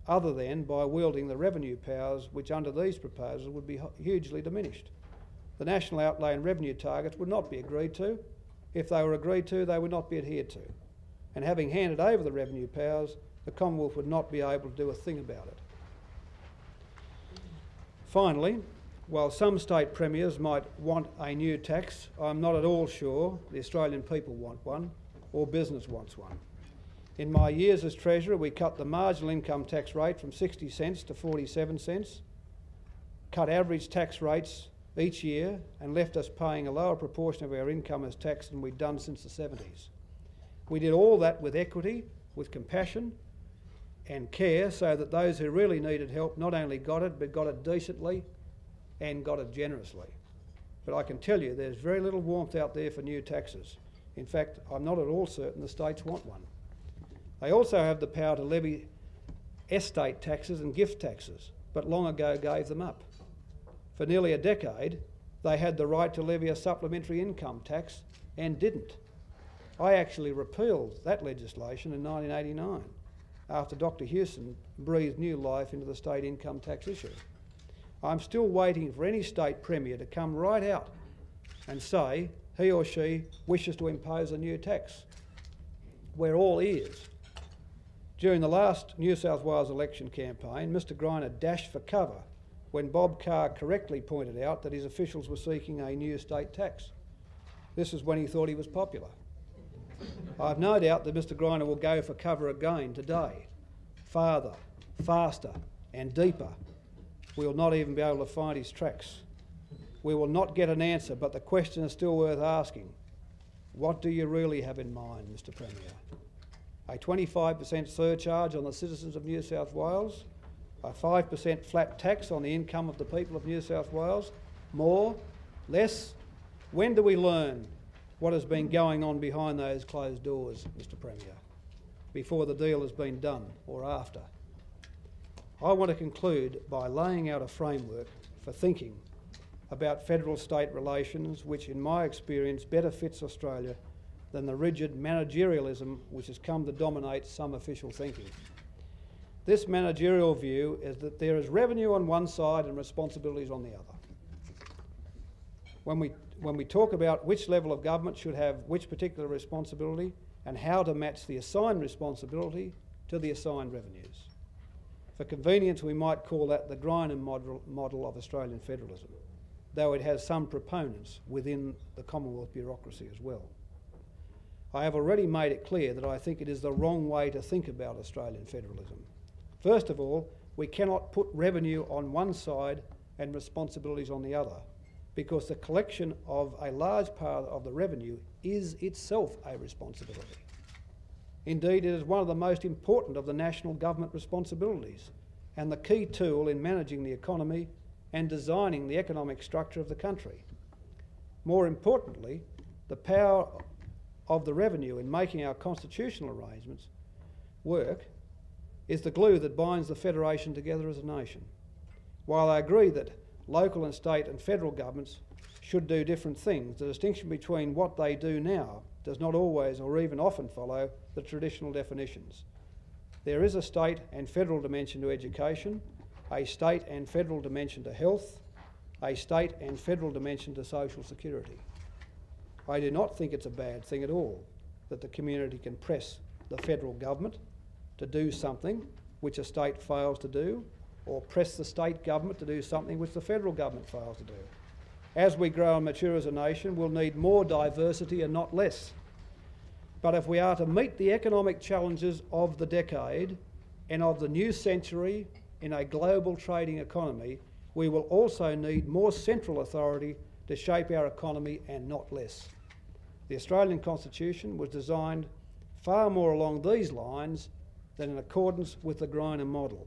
other than by wielding the revenue powers which under these proposals would be hugely diminished. The national outlay and revenue targets would not be agreed to. If they were agreed to, they would not be adhered to. And having handed over the revenue powers, the Commonwealth would not be able to do a thing about it. Finally, while some state premiers might want a new tax, I'm not at all sure the Australian people want one or business wants one. In my years as Treasurer, we cut the marginal income tax rate from 60 cents to 47 cents, cut average tax rates each year and left us paying a lower proportion of our income as tax than we'd done since the 70s. We did all that with equity, with compassion and care, so that those who really needed help not only got it, but got it decently and got it generously. But I can tell you there's very little warmth out there for new taxes. In fact, I'm not at all certain the states want one. They also have the power to levy estate taxes and gift taxes, but long ago gave them up. For nearly a decade, they had the right to levy a supplementary income tax and didn't. I actually repealed that legislation in 1989 after Dr. Hewson breathed new life into the state income tax issue. I'm still waiting for any state premier to come right out and say he or she wishes to impose a new tax. We're all ears. During the last New South Wales election campaign, Mr. Greiner dashed for cover when Bob Carr correctly pointed out that his officials were seeking a new state tax. This is when he thought he was popular. I've no doubt that Mr. Greiner will go for cover again today. Farther, faster and deeper. We will not even be able to find his tracks. We will not get an answer, but the question is still worth asking. What do you really have in mind, Mr. Premier? A 25% surcharge on the citizens of New South Wales? A 5% flat tax on the income of the people of New South Wales? More? Less? When do we learn what has been going on behind those closed doors, Mr Premier, before the deal has been done or after. I want to conclude by laying out a framework for thinking about federal-state relations which, in my experience, better fits Australia than the rigid managerialism which has come to dominate some official thinking. This managerial view is that there is revenue on one side and responsibilities on the other. When we talk about which level of government should have which particular responsibility and how to match the assigned responsibility to the assigned revenues. For convenience, we might call that the Grynham model of Australian federalism, though it has some proponents within the Commonwealth bureaucracy as well. I have already made it clear that I think it is the wrong way to think about Australian federalism. First of all, we cannot put revenue on one side and responsibilities on the other, because the collection of a large part of the revenue is itself a responsibility. Indeed, it is one of the most important of the national government responsibilities and the key tool in managing the economy and designing the economic structure of the country. More importantly, the power of the revenue in making our constitutional arrangements work is the glue that binds the Federation together as a nation. While I agree that local and state and federal governments should do different things, the distinction between what they do now does not always or even often follow the traditional definitions. There is a state and federal dimension to education, a state and federal dimension to health, a state and federal dimension to social security. I do not think it's a bad thing at all that the community can press the federal government to do something which a state fails to do, or press the state government to do something which the federal government fails to do. As we grow and mature as a nation, we'll need more diversity and not less. But if we are to meet the economic challenges of the decade and of the new century in a global trading economy, we will also need more central authority to shape our economy and not less. The Australian Constitution was designed far more along these lines than in accordance with the Grynham model.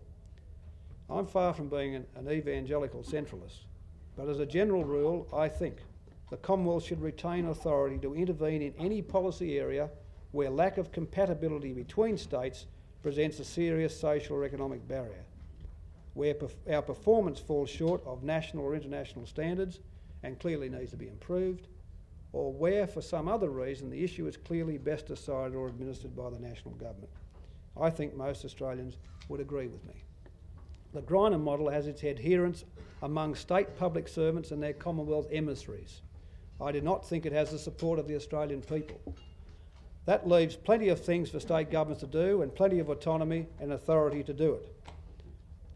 I'm far from being an evangelical centralist, but as a general rule, I think the Commonwealth should retain authority to intervene in any policy area where lack of compatibility between states presents a serious social or economic barrier, where our performance falls short of national or international standards and clearly needs to be improved, or where for some other reason the issue is clearly best decided or administered by the national government. I think most Australians would agree with me. The Grynham model has its adherents among state public servants and their Commonwealth emissaries. I do not think it has the support of the Australian people. That leaves plenty of things for state governments to do and plenty of autonomy and authority to do it,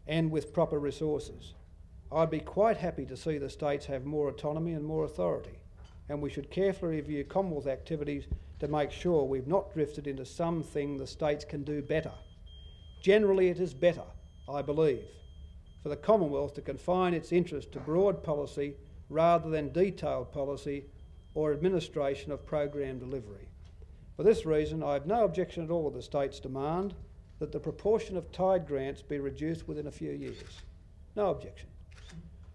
and with proper resources. I'd be quite happy to see the states have more autonomy and more authority, and we should carefully review Commonwealth activities to make sure we've not drifted into something the states can do better. Generally, it is better, I believe, for the Commonwealth to confine its interest to broad policy rather than detailed policy or administration of program delivery. For this reason, I have no objection at all to the state's demand that the proportion of tied grants be reduced within a few years. No objection.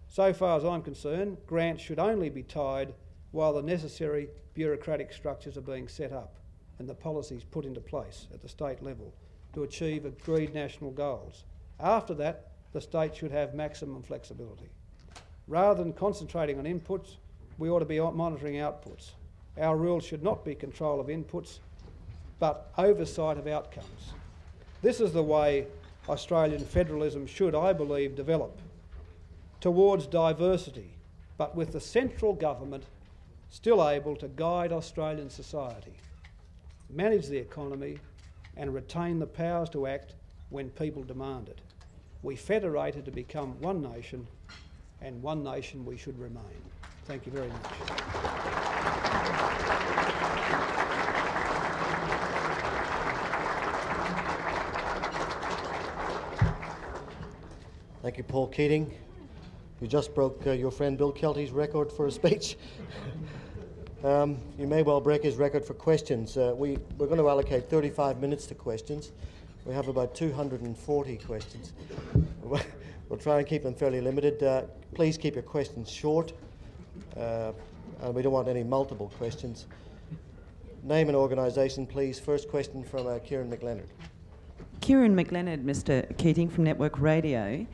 So far as I'm concerned, grants should only be tied while the necessary bureaucratic structures are being set up and the policies put into place at the state level to achieve agreed national goals. After that, the state should have maximum flexibility. Rather than concentrating on inputs, we ought to be monitoring outputs. Our rule should not be control of inputs, but oversight of outcomes. This is the way Australian federalism should, I believe, develop, towards diversity, but with the central government still able to guide Australian society, manage the economy and retain the powers to act when people demand it. We federated to become one nation, and one nation we should remain. Thank you very much. Thank you, Paul Keating. You just broke your friend Bill Kelty's record for a speech. You may well break his record for questions. We're going to allocate 35 minutes to questions. We have about 240 questions. We'll try and keep them fairly limited. Please keep your questions short. And we don't want any multiple questions. Name and organisation, please. First question from Kieran McLennan. Kieran McLennan, Mr. Keating from Network Radio.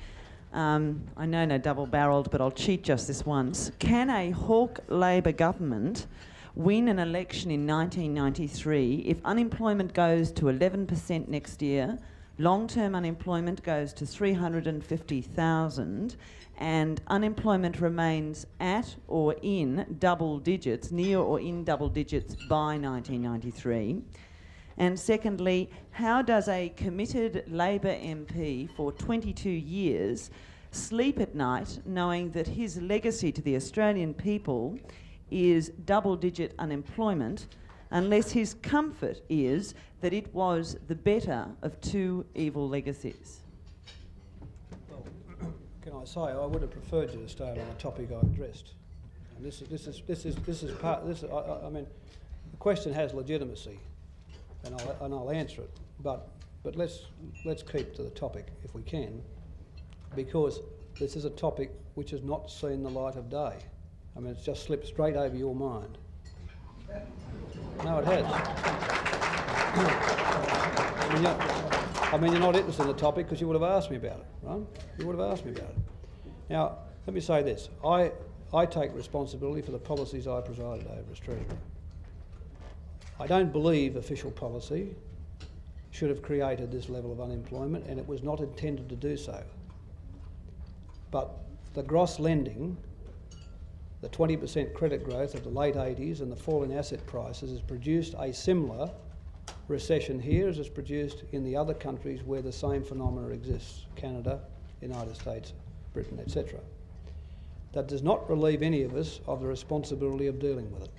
I know no double-barrelled, but I'll cheat just this once. Can a Hawke Labor government win an election in 1993 if unemployment goes to 11% next year, long-term unemployment goes to 350,000, and unemployment remains at or in double digits, near or in double digits by 1993? And secondly, how does a committed Labor MP for 22 years sleep at night knowing that his legacy to the Australian people is double-digit unemployment, unless his comfort is that it was the better of two evil legacies? Well, can I say I would have preferred you to stay on the topic I addressed. And this is part. I mean, the question has legitimacy, and I'll answer it. But let's keep to the topic if we can, because this is a topic which has not seen the light of day. I mean, it's just slipped straight over your mind. No, it has. I mean, you're not interested in the topic because you would have asked me about it, right? You would have asked me about it. Now, let me say this. I take responsibility for the policies I presided over as Treasurer. I don't believe official policy should have created this level of unemployment, and it was not intended to do so. But the gross lending, the 20% credit growth of the late 80s and the fall in asset prices has produced a similar recession here as it's produced in the other countries where the same phenomena exists: Canada, United States, Britain, etc. That does not relieve any of us of the responsibility of dealing with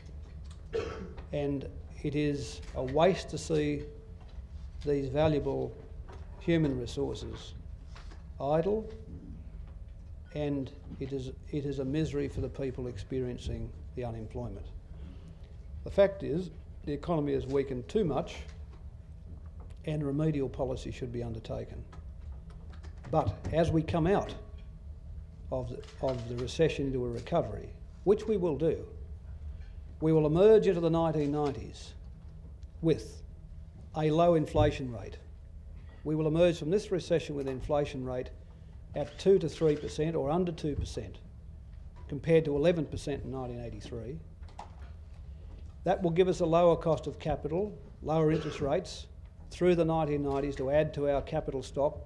it. And it is a waste to see these valuable human resources idle, and it is a misery for the people experiencing the unemployment. The fact is, the economy has weakened too much, and remedial policy should be undertaken. But as we come out of the recession into a recovery, which we will do, we will emerge into the 1990s with a low inflation rate. We will emerge from this recession with an inflation rate at 2 to 3% or under 2%, compared to 11% in 1983. That will give us a lower cost of capital, lower interest rates through the 1990s to add to our capital stock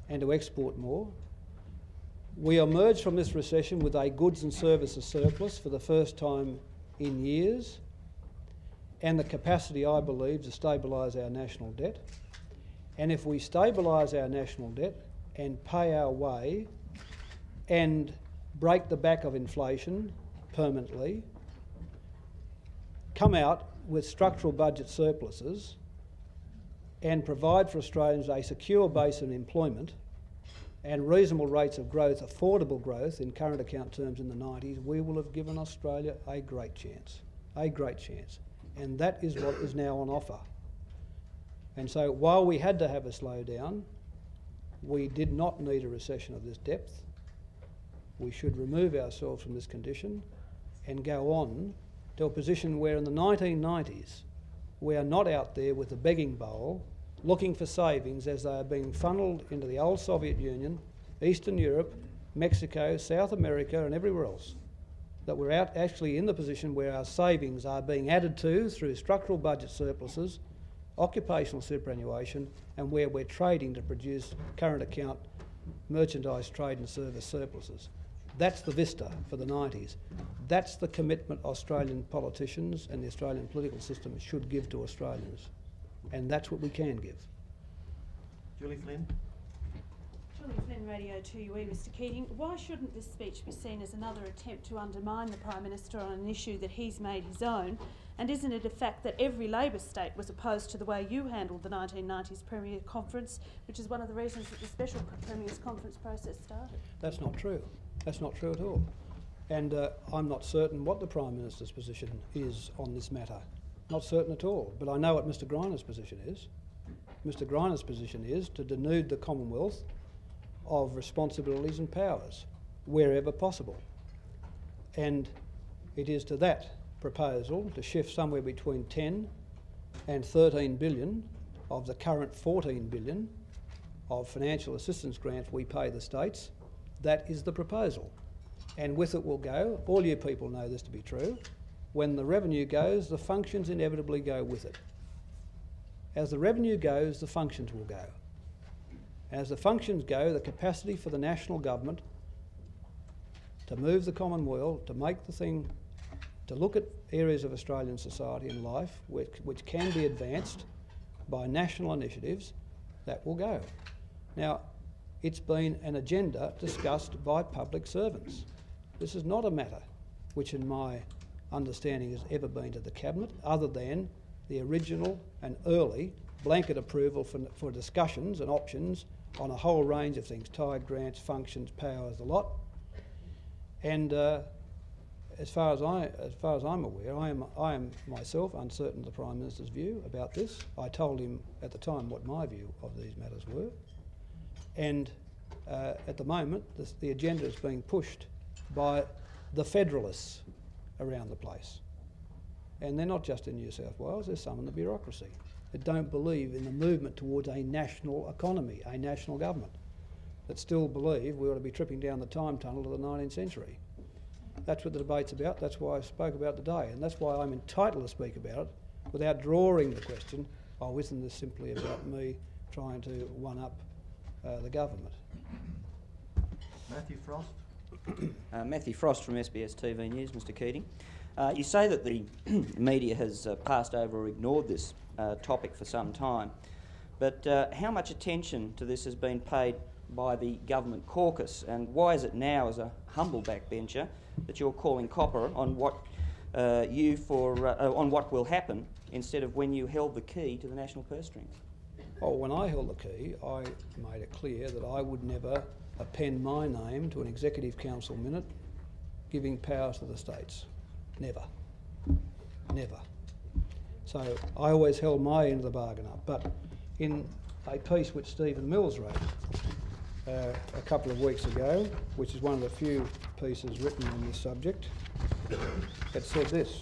and to export more. We emerge from this recession with a goods and services surplus for the first time in years, and the capacity, I believe, to stabilise our national debt. And if we stabilise our national debt and pay our way and break the back of inflation permanently, come out with structural budget surpluses and provide for Australians a secure base of employment and reasonable rates of growth, affordable growth in current account terms in the 90s, we will have given Australia a great chance, a great chance. And that is what is now on offer. And so while we had to have a slowdown, we did not need a recession of this depth. We should remove ourselves from this condition and go on to a position where in the 1990s we are not out there with a begging bowl looking for savings as they are being funnelled into the old Soviet Union, Eastern Europe, Mexico, South America and everywhere else. That we're out actually in the position where our savings are being added to through structural budget surpluses, occupational superannuation, and where we're trading to produce current account merchandise, trade and service surpluses. That's the vista for the 90s. That's the commitment Australian politicians and the Australian political system should give to Australians. And that's what we can give. Julie Flynn. Julie Flynn, Radio 2UE. Mr. Keating, why shouldn't this speech be seen as another attempt to undermine the Prime Minister on an issue that he's made his own? And isn't it a fact that every Labor state was opposed to the way you handled the 1990s Premier Conference, which is one of the reasons that the special Premier's Conference process started? That's not true. That's not true at all. And I'm not certain what the Prime Minister's position is on this matter. Not certain at all. But I know what Mr Griner's position is. Mr Griner's position is to denude the Commonwealth of responsibilities and powers wherever possible. And it is to that proposal to shift somewhere between 10 and 13 billion of the current 14 billion of financial assistance grants we pay the states. That is the proposal. And with it will go, all you people know this to be true, when the revenue goes, the functions inevitably go with it. As the revenue goes, the functions will go. As the functions go, the capacity for the national government to move the Commonwealth, to make the thing, to look at areas of Australian society and life which can be advanced by national initiatives, that will go. Now, it's been an agenda discussed by public servants. This is not a matter which, in my understanding, has ever been to the Cabinet, other than the original and early blanket approval for discussions and options on a whole range of things: tied grants, functions, powers, the lot. And as far as I'm aware, I am myself uncertain of the Prime Minister's view about this. I told him at the time what my view of these matters were, and at the moment the agenda is being pushed by the federalists around the place, and they're not just in New South Wales. There's some in the bureaucracy that don't believe in the movement towards a national economy, a national government, that still believe we ought to be tripping down the time tunnel to the 19th century. That's what the debate's about. That's why I spoke about it today, and that's why I'm entitled to speak about it without drawing the question, oh, isn't this simply about me trying to one-up the government? Matthew Frost. Matthew Frost from SBS TV News. Mr Keating, you say that the media has passed over or ignored this topic for some time, but how much attention to this has been paid by the government caucus, and why is it now, as a humble backbencher, that you're calling copper on what on what will happen instead of when you held the key to the national purse strings? Oh, when I held the key, I made it clear that I would never append my name to an Executive Council minute giving powers to the states. Never. Never. So I always held my end of the bargain up. But in a piece which Stephen Mills wrote a couple of weeks ago, which is one of the few pieces written on this subject, it said this: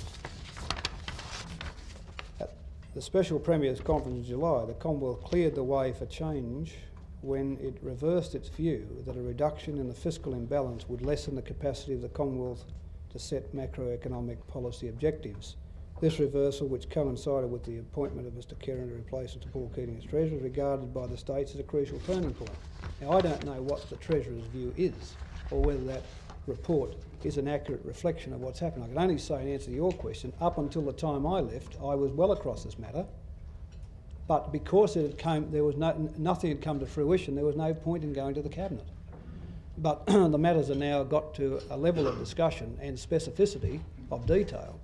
at the Special Premier's Conference in July, the Commonwealth cleared the way for change when it reversed its view that a reduction in the fiscal imbalance would lessen the capacity of the Commonwealth to set macroeconomic policy objectives. This reversal, which coincided with the appointment of Mr Keating to replace Mr Paul Keating as Treasurer, is regarded by the states as a crucial turning point. Now, I don't know what the Treasurer's view is, or whether that report is an accurate reflection of what's happened. I can only say, in answer to your question, up until the time I left, I was well across this matter, but because nothing had come to fruition, there was no point in going to the Cabinet. But the matters are now got to a level of discussion and specificity of detail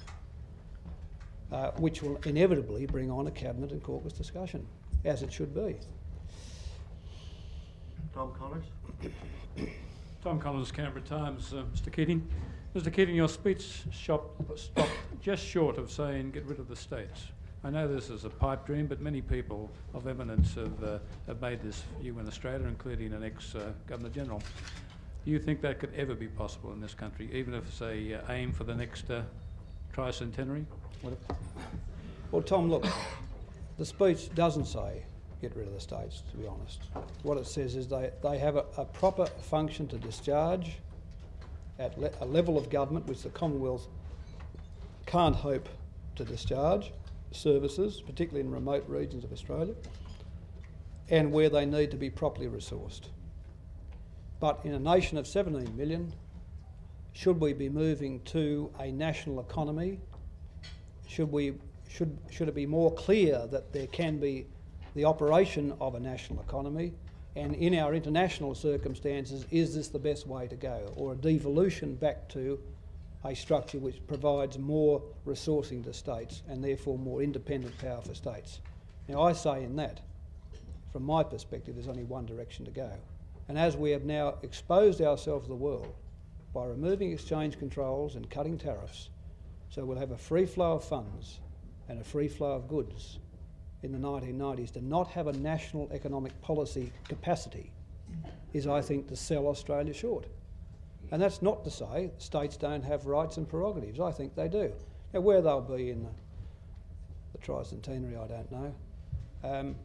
which will inevitably bring on a Cabinet and caucus discussion, as it should be. Tom Connors. Tom Collins, Canberra Times. Mr Keating. Mr Keating, your speech stopped just short of saying get rid of the states. I know this is a pipe dream, but many people of eminence have made this view in Australia, including an ex-Governor-General. Do you think that could ever be possible in this country, even if it's a aim for the next tricentenary? Well, Tom, look, the speech doesn't say get rid of the states, to be honest. What it says is they have a proper function to discharge at a level of government which the Commonwealth can't hope to discharge, services, particularly in remote regions of Australia, and where they need to be properly resourced. But in a nation of 17 million, should we be moving to a national economy? Should it be more clear that there can be the operation of a national economy, and in our international circumstances, is this the best way to go, or a devolution back to a structure which provides more resourcing to states and therefore more independent power for states? Now, I say in that, from my perspective, there's only one direction to go. And as we have now exposed ourselves to the world by removing exchange controls and cutting tariffs, so we'll have a free flow of funds and a free flow of goods in the 1990s, to not have a national economic policy capacity is, I think, to sell Australia short. And that's not to say states don't have rights and prerogatives. I think they do. Now, where they'll be in the tricentenary, I don't know.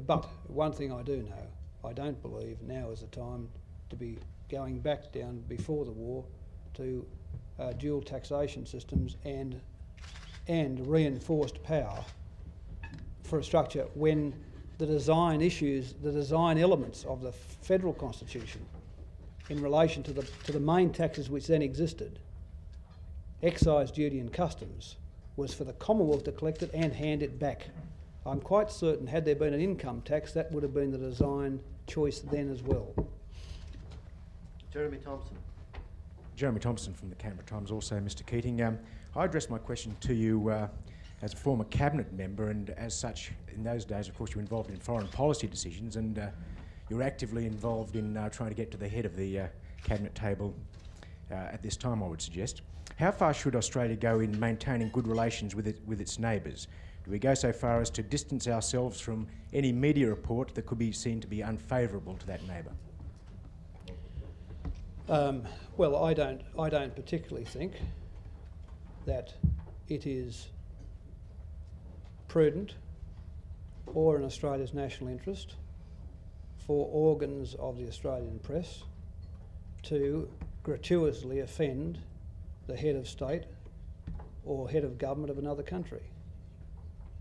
But one thing I do know, I don't believe now is the time to be going back down before the war to dual taxation systems and reinforced power for a structure when the design issues, the design elements of the federal constitution in relation to the main taxes which then existed, excise duty and customs, was for the Commonwealth to collect it and hand it back. I'm quite certain had there been an income tax, that would have been the design choice then as well. Jeremy Thompson. Jeremy Thompson from the Canberra Times also, Mr Keating. I addressed my question to you as a former cabinet member, and as such, in those days, of course, you were involved in foreign policy decisions, and you were actively involved in trying to get to the head of the cabinet table at this time, I would suggest. How far should Australia go in maintaining good relations with its neighbours? Do we go so far as to distance ourselves from any media report that could be seen to be unfavourable to that neighbour? Well, I don't particularly think that it is prudent or in Australia's national interest for organs of the Australian press to gratuitously offend the head of state or head of government of another country.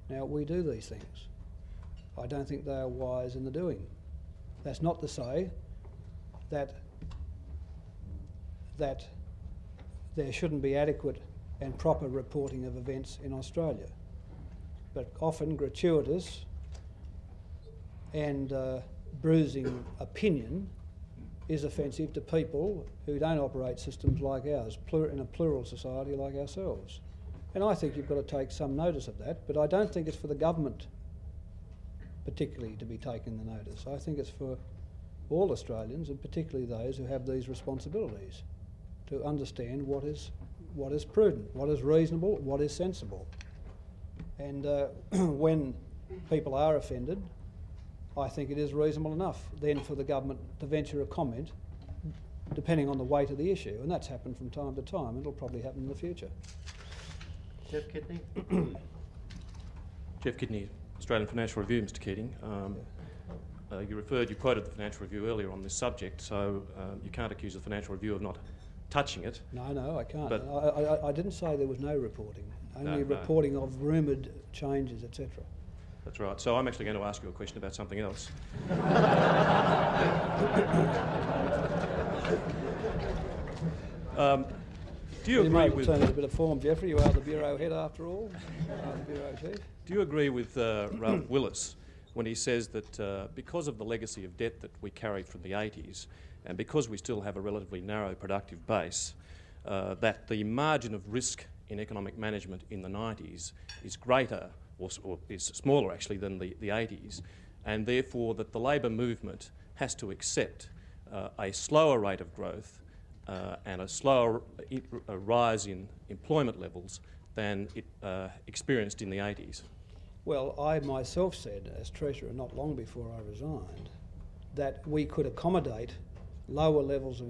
Now, we do these things. I don't think they are wise in the doing. That's not to say that there shouldn't be adequate and proper reporting of events in Australia. But often gratuitous and bruising opinion is offensive to people who don't operate systems like ours, in a plural society like ourselves. And I think you've got to take some notice of that, but I don't think it's for the government particularly to be taking the notice. I think it's for all Australians, and particularly those who have these responsibilities, to understand what is prudent, what is reasonable, what is sensible. And when people are offended, I think it is reasonable enough then for the government to venture a comment depending on the weight of the issue, and that's happened from time to time, and it'll probably happen in the future. Jeff Kidney. Jeff Kidney, Australian Financial Review, Mr Keating. You quoted the Financial Review earlier on this subject, so you can't accuse the Financial Review of not touching it. No, I can't. But I didn't say there was no reporting, only reporting of rumoured changes, etc. That's right. So I'm actually going to ask you a question about something else. Do you agree with... turn it a bit of form, Jeffrey. You are the Bureau head after all, the Bureau chief. Do you agree with Ralph Willis when he says that because of the legacy of debt that we carried from the 80s, and because we still have a relatively narrow productive base, that the margin of risk in economic management in the 90s is greater, or is smaller actually, than the 80s, and therefore that the labour movement has to accept a slower rate of growth and a slower rise in employment levels than it experienced in the 80s? Well, I myself said, as Treasurer not long before I resigned, that we could accommodate lower levels of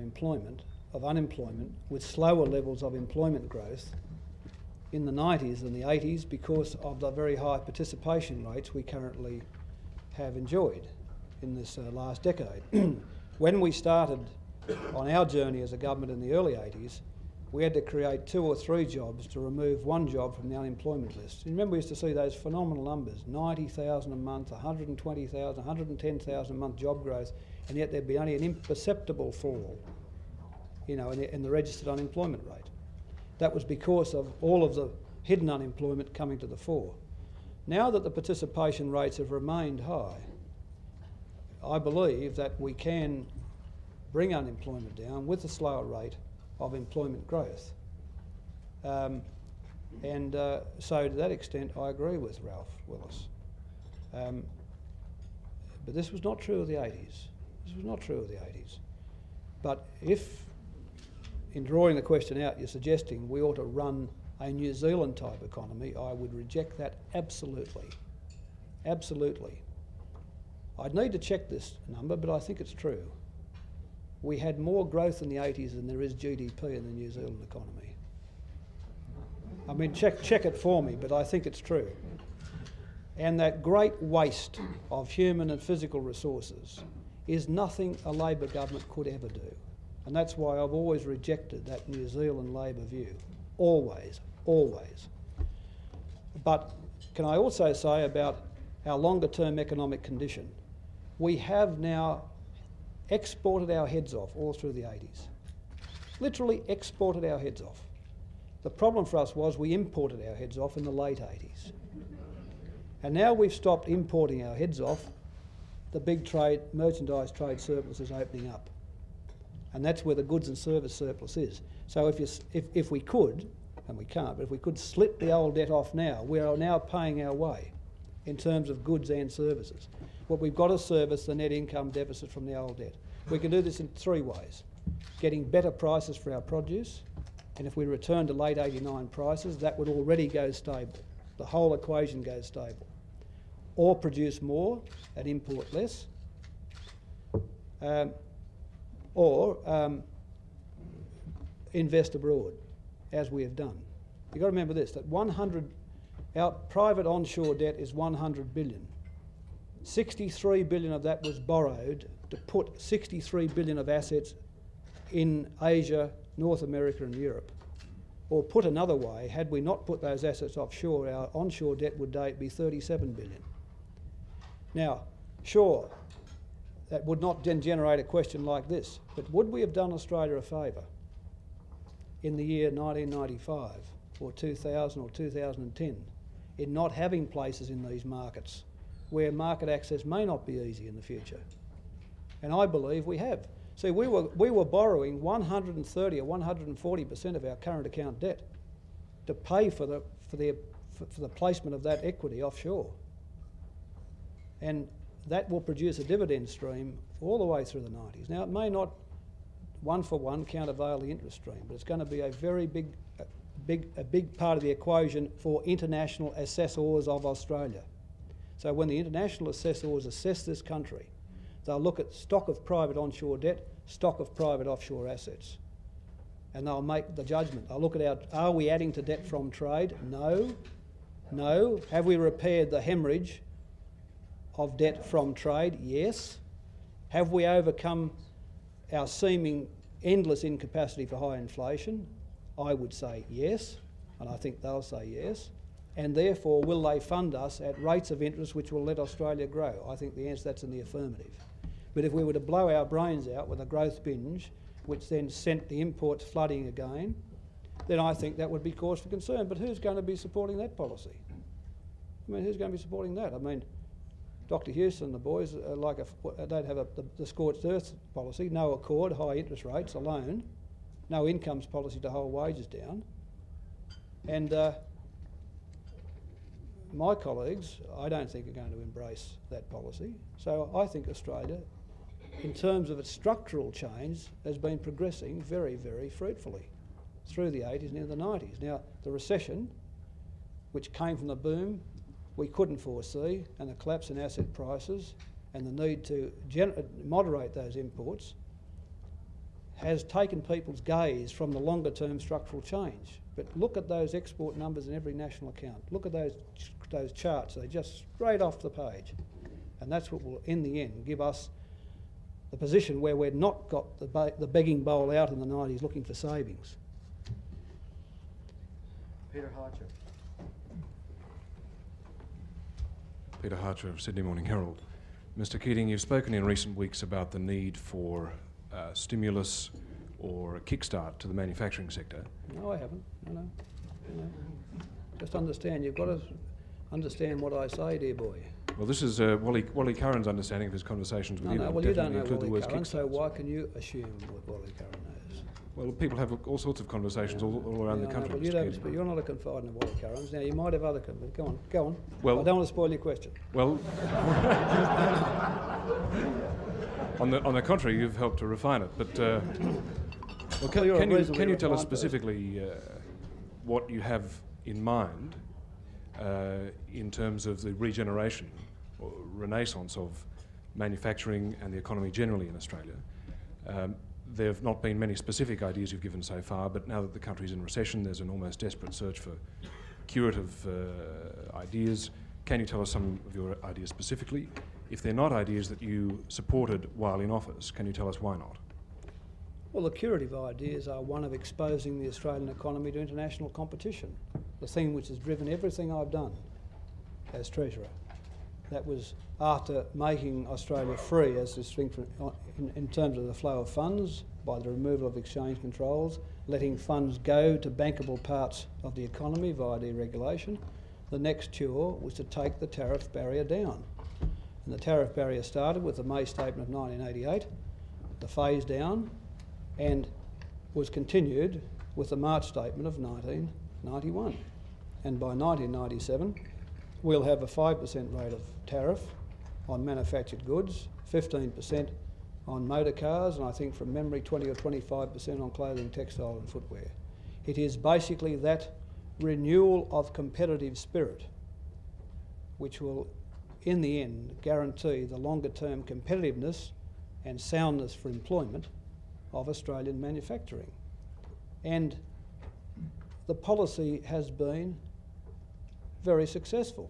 unemployment, with slower levels of employment growth in the 90s than the 80s because of the very high participation rates we currently have enjoyed in this last decade. When we started on our journey as a government in the early 80s, we had to create 2 or 3 jobs to remove 1 job from the unemployment list. You remember we used to see those phenomenal numbers, 90,000 a month, 120,000, 110,000 a month job growth, and yet there'd be only an imperceptible fall, in the registered unemployment rate. That was because of all of the hidden unemployment coming to the fore. Now that the participation rates have remained high, I believe that we can bring unemployment down with a slower rate of employment growth. So to that extent, I agree with Ralph Willis. But this was not true of the 80s. This was not true of the 80s. But if, in drawing the question out, you're suggesting we ought to run a New Zealand type economy, I would reject that absolutely. Absolutely. I'd need to check this number, but I think it's true. We had more growth in the 80s than there is GDP in the New Zealand economy. I mean, check it for me, but I think it's true. And that great waste of human and physical resources is nothing a Labor government could ever do. And that's why I've always rejected that New Zealand Labor view. Always, always. But can I also say about our longer term economic condition, we have now exported our heads off all through the 80s. Literally exported our heads off. The problem for us was we imported our heads off in the late 80s. And now we've stopped importing our heads off, the big trade, merchandise trade surplus is opening up. And that's where the goods and service surplus is. So if we could, and we can't, but if we could split the old debt off now, we are now paying our way in terms of goods and services. What we've got to service the net income deficit from the old debt. We can do this in 3 ways. Getting better prices for our produce, and if we return to late 89 prices, that would already go stable. The whole equation goes stable. Or produce more and import less, or invest abroad, as we have done. You've got to remember this, that our private onshore debt is 100 billion. 63 billion of that was borrowed to put 63 billion of assets in Asia, North America and Europe. Or put another way, had we not put those assets offshore, our onshore debt would be 37 billion. Now, sure, that would not then generate a question like this, but would we have done Australia a favour in the year 1995 or 2000 or 2010 in not having places in these markets where market access may not be easy in the future? And I believe we have. See, we were borrowing 130 or 140% of our current account debt to pay for the placement of that equity offshore. And that will produce a dividend stream all the way through the 90s. Now, it may not one-for-one countervail the interest stream, but it's going to be a very big part of the equation for international assessors of Australia. So when the international assessors assess this country, they'll look at stock of private onshore debt, stock of private offshore assets, and they'll make the judgment. They'll look at are we adding to debt from trade? No. No. Have we repaired the hemorrhage of debt from trade? Yes. Have we overcome our seeming endless incapacity for high inflation? I would say yes, and I think they'll say yes. And therefore, will they fund us at rates of interest which will let Australia grow? I think the answer that's in the affirmative. But if we were to blow our brains out with a growth binge, which then sent the imports flooding again, then I think that would be cause for concern. But who's going to be supporting that policy? I mean, who's going to be supporting that? I mean, Dr. Houston and the boys don't have the scorched earth policy, no accord, high interest rates alone, no incomes policy to hold wages down. And my colleagues, I don't think are going to embrace that policy. So I think Australia, in terms of its structural change, has been progressing very, very fruitfully through the 80s and into the 90s. Now, the recession, which came from the boom, we couldn't foresee, and the collapse in asset prices and the need to moderate those imports has taken people's gaze from the longer term structural change. But look at those export numbers in every national account. Look at those charts, they're just straight off the page. And that's what will, in the end, give us the position where we've not got the begging bowl out in the 90s looking for savings. Peter Harcher. Peter Harcher of Sydney Morning Herald. Mr. Keating, you've spoken in recent weeks about the need for stimulus or a kickstart to the manufacturing sector. No, I haven't. No. Just understand, you've got to understand what I say, dear boy. Well, this is Wally Curran's understanding of his conversations with you. No, well, you don't know Wally Curran, so why can you assume what Wally Curran knows? Well, people have all sorts of conversations all around the country. Well, you don't, but you're not a confidant of Wally Curran's. Now, you might have other confidants. Go on. Well, I don't want to spoil your question. Well, on the contrary, you've helped to refine it. But well, can you tell us specifically what you have in mind in terms of the regeneration or renaissance of manufacturing and the economy generally in Australia? there have not been many specific ideas you've given so far, but now that the country's in recession, there's an almost desperate search for curative ideas. Can you tell us some of your ideas specifically? If they're not ideas that you supported while in office, can you tell us why not? Well, the curative ideas are one of exposing the Australian economy to international competition, the thing which has driven everything I've done as Treasurer. That was after making Australia free as distinct in terms of the flow of funds by the removal of exchange controls, letting funds go to bankable parts of the economy via deregulation. The next cure was to take the tariff barrier down. And the tariff barrier started with the May Statement of 1988, the phase down, and was continued with the March Statement of 1991. And by 1997, we'll have a 5% rate of tariff on manufactured goods, 15% on motor cars, and I think from memory 20 or 25% on clothing, textile and footwear. It is basically that renewal of competitive spirit which will in the end guarantee the longer term competitiveness and soundness for employment of Australian manufacturing. And the policy has been very successful.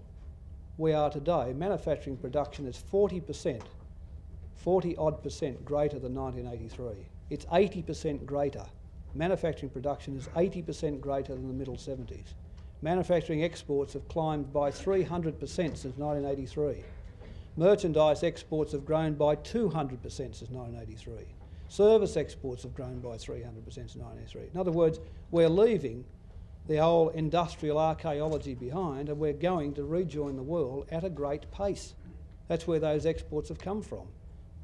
We are today, manufacturing production is 40%, 40-odd% greater than 1983. It's 80% greater. Manufacturing production is 80% greater than the middle 70s. Manufacturing exports have climbed by 300% since 1983. Merchandise exports have grown by 200% since 1983. Service exports have grown by 300% since 1983. In other words, we're leaving the old industrial archaeology behind and we're going to rejoin the world at a great pace. That's where those exports have come from.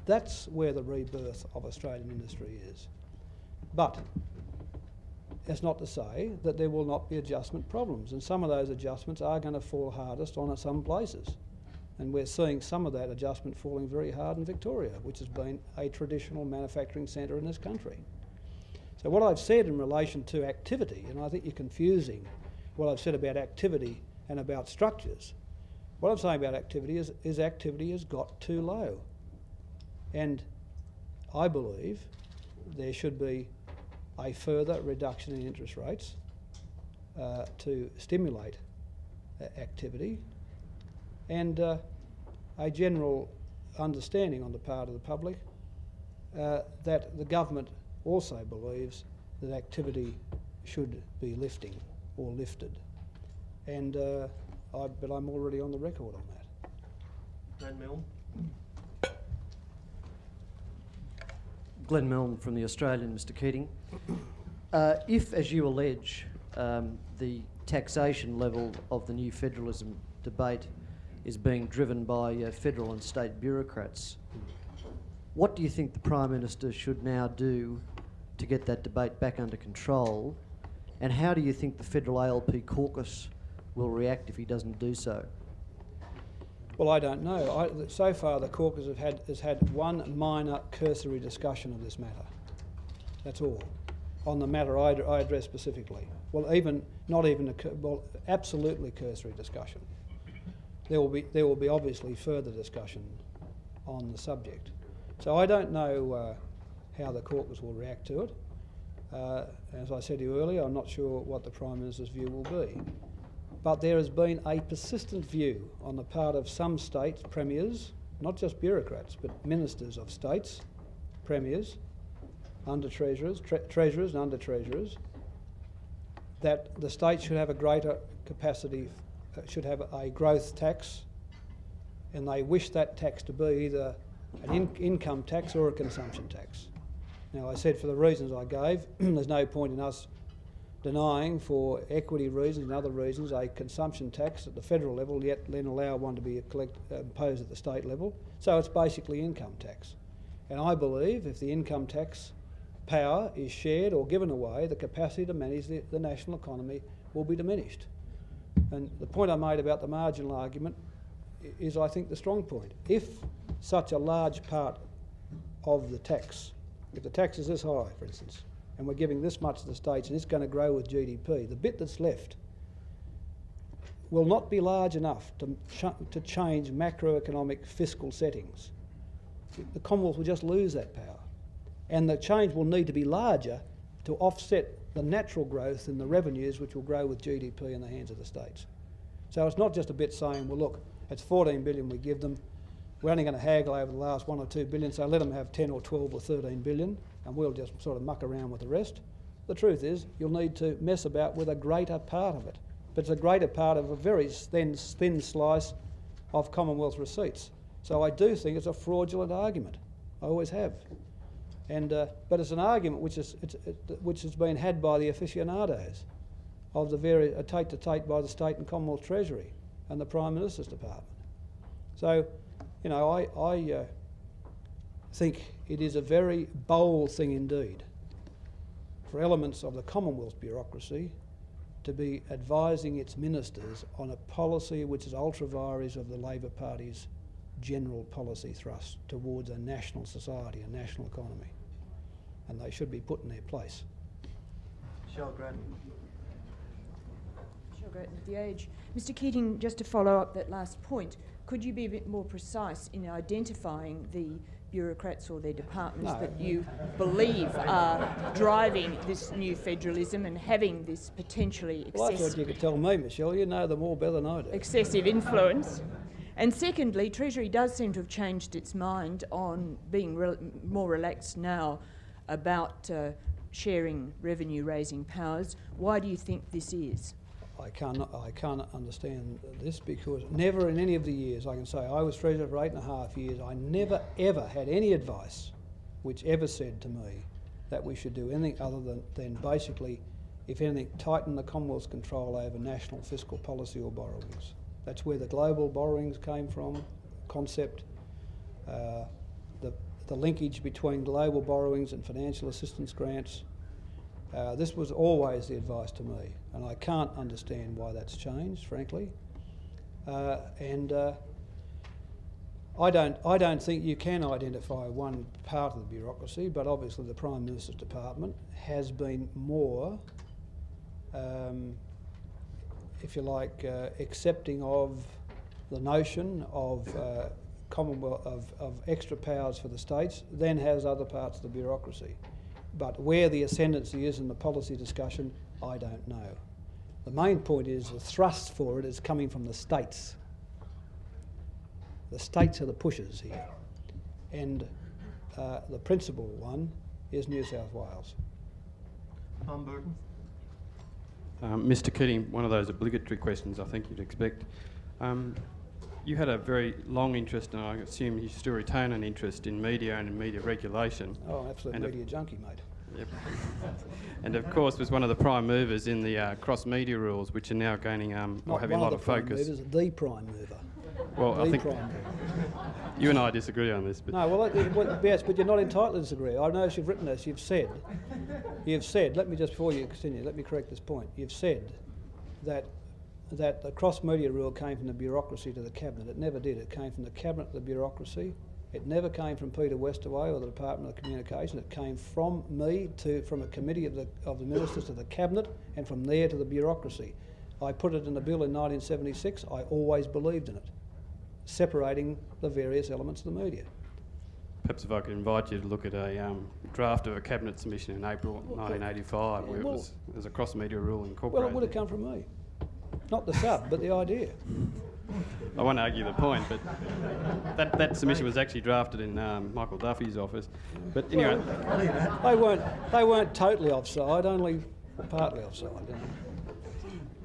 That's where the rebirth of Australian industry is. But that's not to say that there will not be adjustment problems, and some of those adjustments are going to fall hardest on some places. And we're seeing some of that adjustment falling very hard in Victoria, which has been a traditional manufacturing centre in this country. So what I've said in relation to activity, and I think you're confusing what I've said about activity and about structures. What I'm saying about activity is activity has got too low. And I believe there should be a further reduction in interest rates to stimulate activity, and a general understanding on the part of the public that the government also believes that activity should be lifting or lifted. And but I'm already on the record on that. Glenn Milne. Glenn Milne from The Australian, Mr. Keating. If, as you allege, the taxation level of the new federalism debate is being driven by federal and state bureaucrats, what do you think the Prime Minister should now do to get that debate back under control? And how do you think the federal ALP caucus will react if he doesn't do so? Well, I don't know. So far, the caucus has had one minor cursory discussion of this matter. That's all. On the matter I address specifically. Well, absolutely cursory discussion. There will be obviously further discussion on the subject. So I don't know how the caucus will react to it. As I said to you earlier, I'm not sure what the Prime Minister's view will be. But there has been a persistent view on the part of some states, premiers, not just bureaucrats, but ministers of states, premiers, under-treasurers, treasurers and under-treasurers, that the state should have a greater capacity, should have a growth tax, and they wish that tax to be either an income tax or a consumption tax. Now, I said for the reasons I gave, there's no point in us denying for equity reasons and other reasons a consumption tax at the federal level, yet then allow one to be imposed at the state level. So it's basically income tax. And I believe if the income tax power is shared or given away, the capacity to manage the national economy will be diminished. And the point I made about the marginal argument is, I think, the strong point. If such a large part of the tax, if the tax is this high, for instance, and we're giving this much to the states and it's going to grow with GDP, the bit that's left will not be large enough to change macroeconomic fiscal settings. The Commonwealth will just lose that power. And the change will need to be larger to offset the natural growth in the revenues which will grow with GDP in the hands of the states. So it's not just a bit saying, well, look, it's 14 billion we give them. We're only going to haggle over the last 1 or 2 billion, so let them have 10 or 12 or 13 billion, and we'll just sort of muck around with the rest. The truth is, you'll need to mess about with a greater part of it. But it's a greater part of a very thin slice of Commonwealth receipts. So I do think it's a fraudulent argument. I always have. And, but it's an argument which has been had by the aficionados of the various, tete-to-tete by the State and Commonwealth Treasury and the Prime Minister's Department. So, you know, I think it is a very bold thing indeed for elements of the Commonwealth bureaucracy to be advising its ministers on a policy which is ultra vires of the Labor Party's general policy thrust towards a national society, a national economy. And they should be put in their place. Michelle Grattan. Michelle Grattan at The Age. Mr Keating, just to follow up that last point, could you be a bit more precise in identifying the bureaucrats or their departments that you believe are driving this new federalism and having this potentially excessive... Well, I thought you could tell me, Michelle. You know them all better than I do. ...excessive influence. And secondly, Treasury does seem to have changed its mind on being more relaxed now about sharing revenue-raising powers. Why do you think this is? I can't understand this because never in any of the years, I can say I was Treasurer for 8.5 years, I never ever had any advice which ever said to me that we should do anything other than basically, if anything, tighten the Commonwealth's control over national fiscal policy or borrowings. That's where the global borrowings came from, concept, the linkage between global borrowings and financial assistance grants. This was always the advice to me, and I can't understand why that's changed, frankly. I don't think you can identify one part of the bureaucracy, but obviously the Prime Minister's Department has been more, if you like, accepting of the notion of Commonwealth of extra powers for the states than has other parts of the bureaucracy. But where the ascendancy is in the policy discussion, I don't know. The main point is the thrust for it is coming from the states. The states are the pushers here. And the principal one is New South Wales. Tom Burton. Mr Keating, one of those obligatory questions I think you'd expect. You had a very long interest, and I assume you still retain an interest in media and in media regulation. Oh, absolute media junkie, mate. Yep. And of course was one of the prime movers in the cross-media rules, which are now gaining or having a lot of focus. Movers, the prime mover. Well, I think prime mover. You and I disagree on this. But no, well, yes, but you're not entitled to disagree. I notice you've written this. You've said, let me just, before you continue, let me correct this point. You've said that the cross-media rule came from the bureaucracy to the Cabinet. It never did. It came from the Cabinet to the bureaucracy. It never came from Peter Westaway or the Department of Communication. It came from me from a committee of the ministers to the Cabinet, and from there to the bureaucracy. I put it in the bill in 1976. I always believed in it, separating the various elements of the media. Perhaps if I could invite you to look at a draft of a Cabinet submission in April 1985, where it was a cross-media rule incorporated. Well, it would have come from me. Not the sub, but the idea. I won't argue the point, but that submission was actually drafted in Michael Duffy's office. But anyway, they weren't totally offside, only partly offside.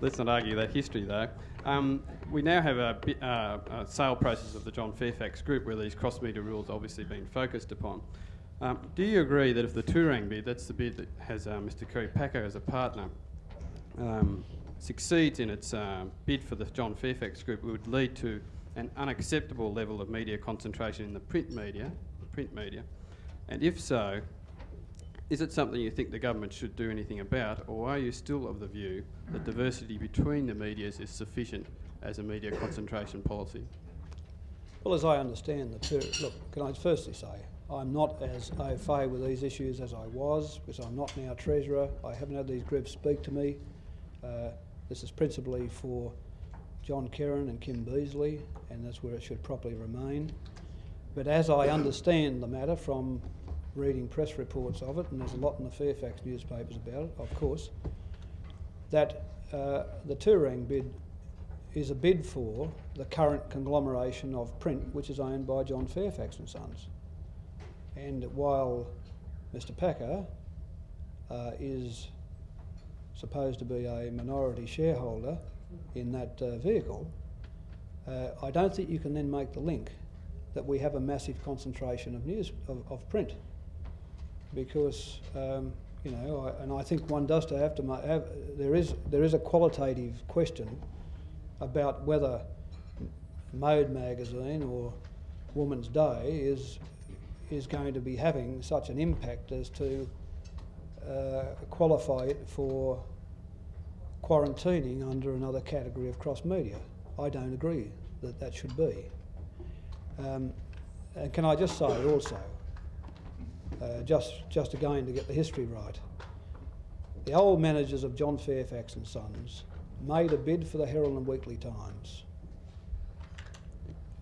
Let's not argue that history, though. We now have a sale process of the John Fairfax Group, where these cross-media rules obviously been focused upon. Do you agree that if the Tourang bid, that's the bid that has Mr Kerry Packer as a partner, succeeds in its bid for the John Fairfax Group, it would lead to an unacceptable level of media concentration in the print media? And if so, is it something you think the government should do anything about, or are you still of the view that diversity between the medias is sufficient as a media concentration policy? Well, as I understand look, can I firstly say, I'm not as au fait with these issues as I was, because I'm not now Treasurer. I haven't had these groups speak to me. This is principally for John Kerrin and Kim Beazley, and that's where it should properly remain. But as I understand the matter from reading press reports of it, and there's a lot in the Fairfax newspapers about it, of course, that the Tuareg bid is a bid for the current conglomeration of print, which is owned by John Fairfax and Sons. And while Mr Packer is supposed to be a minority shareholder in that vehicle, I don't think you can then make the link that we have a massive concentration of print, because you know, and I think one does have to there is a qualitative question about whether Mode magazine or Woman's Day is going to be having such an impact as to qualify it for quarantining under another category of cross media. I don't agree that that should be. And can I just say also, just again to get the history right, the old managers of John Fairfax and Sons made a bid for the Herald and Weekly Times,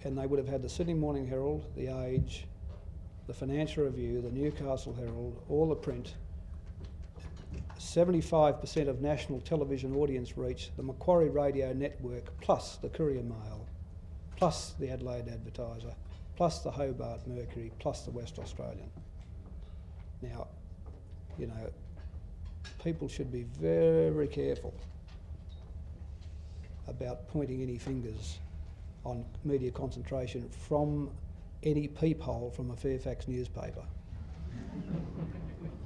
and they would have had the Sydney Morning Herald, the Age, the Financial Review, the Newcastle Herald, all the print, 75% of national television audience reach, the Macquarie Radio Network, plus the Courier Mail, plus the Adelaide Advertiser, plus the Hobart Mercury, plus the West Australian. Now, you know, people should be very careful about pointing any fingers on media concentration from any peephole from a Fairfax newspaper.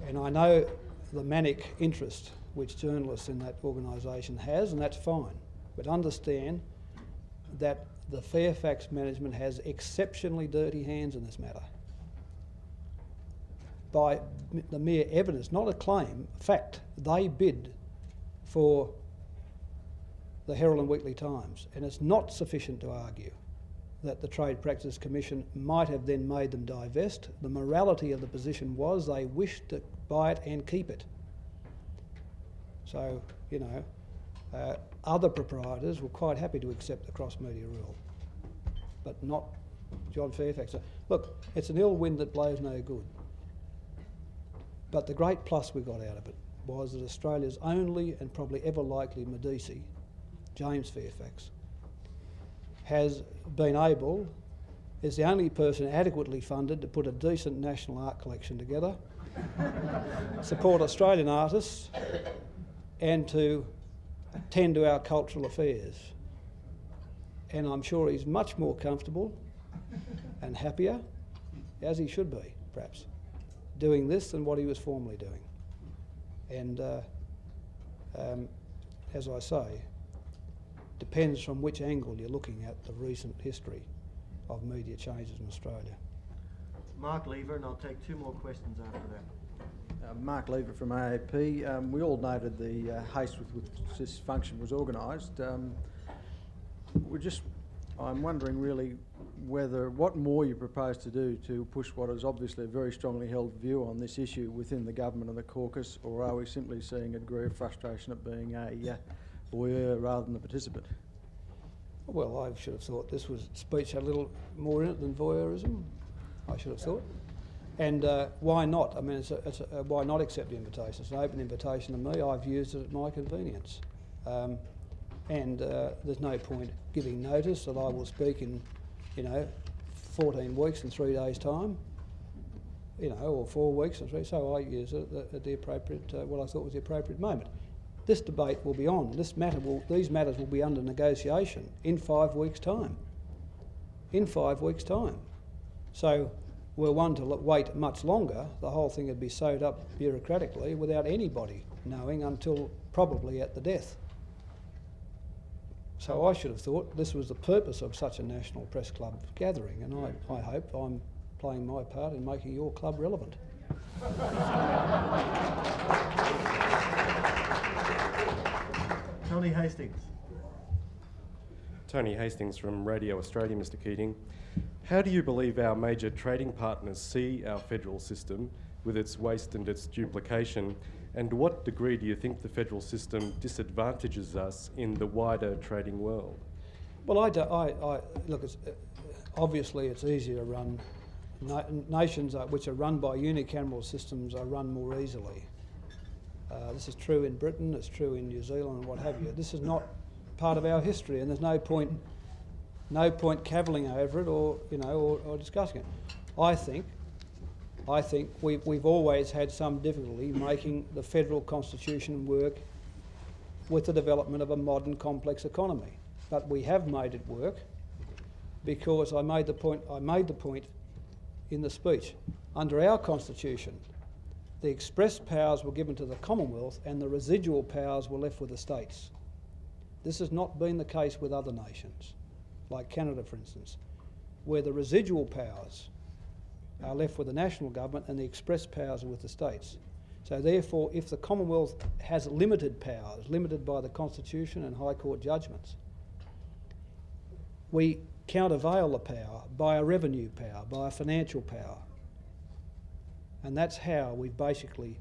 And I know the manic interest which journalists in that organisation has, and that's fine. But understand that the Fairfax management has exceptionally dirty hands in this matter. By the mere evidence, not a claim, fact, they bid for the Herald and Weekly Times, and it's not sufficient to argue that the Trade Practices Commission might have then made them divest. The morality of the position was they wished to buy it and keep it. So, you know, other proprietors were quite happy to accept the cross-media rule, but not John Fairfax. Look, it's an ill wind that blows no good. But the great plus we got out of it was that Australia's only and probably ever likely Medici, James Fairfax, has been able, is the only person adequately funded to put a decent national art collection together, support Australian artists, and to tend to our cultural affairs. And I'm sure he's much more comfortable and happier, as he should be, perhaps, doing this than what he was formerly doing. And as I say, depends from which angle you're looking at the recent history of media changes in Australia. Mark Lever, and I'll take two more questions after that. Mark Lever from AAP. We all noted the haste with which this function was organised. I'm wondering really what more you propose to do to push what is obviously a very strongly held view on this issue within the government and the caucus, or are we simply seeing a degree of frustration at being a voyeur rather than a participant? Well, I should have thought this speech had a little more in it than voyeurism, I should have thought. And why not? I mean, why not accept the invitation? It's an open invitation to me. I've used it at my convenience. And there's no point giving notice that I will speak in, 14 weeks and 3 days' time, or 4 weeks and 3. So I use it at the appropriate, what I thought was the appropriate moment. This debate will be on. These matters will be under negotiation in 5 weeks' time. In 5 weeks' time. So were one to wait much longer, the whole thing would be sewed up bureaucratically without anybody knowing until probably at the death. So I should have thought this was the purpose of such a National Press Club gathering, and I hope I'm playing my part in making your club relevant. Tony Hastings. Tony Hastings from Radio Australia, Mr. Keating. How do you believe our major trading partners see our federal system with its waste and its duplication? And to what degree do you think the federal system disadvantages us in the wider trading world? Well, look, obviously it's easier to run nations which are run by unicameral systems are run more easily. This is true in Britain, it's true in New Zealand and what have you. This is not part of our history, and there's no point cavilling over it or discussing it. I think we've always had some difficulty making the federal constitution work with the development of a modern complex economy. But we have made it work because I made the point in the speech. Under our constitution, the express powers were given to the Commonwealth and the residual powers were left with the states. This has not been the case with other nations, like Canada, for instance, where the residual powers are left with the national government and the express powers are with the states. So therefore, if the Commonwealth has limited powers, limited by the Constitution and High Court judgments, we countervail the power by a revenue power, by a financial power. And that's how we've basically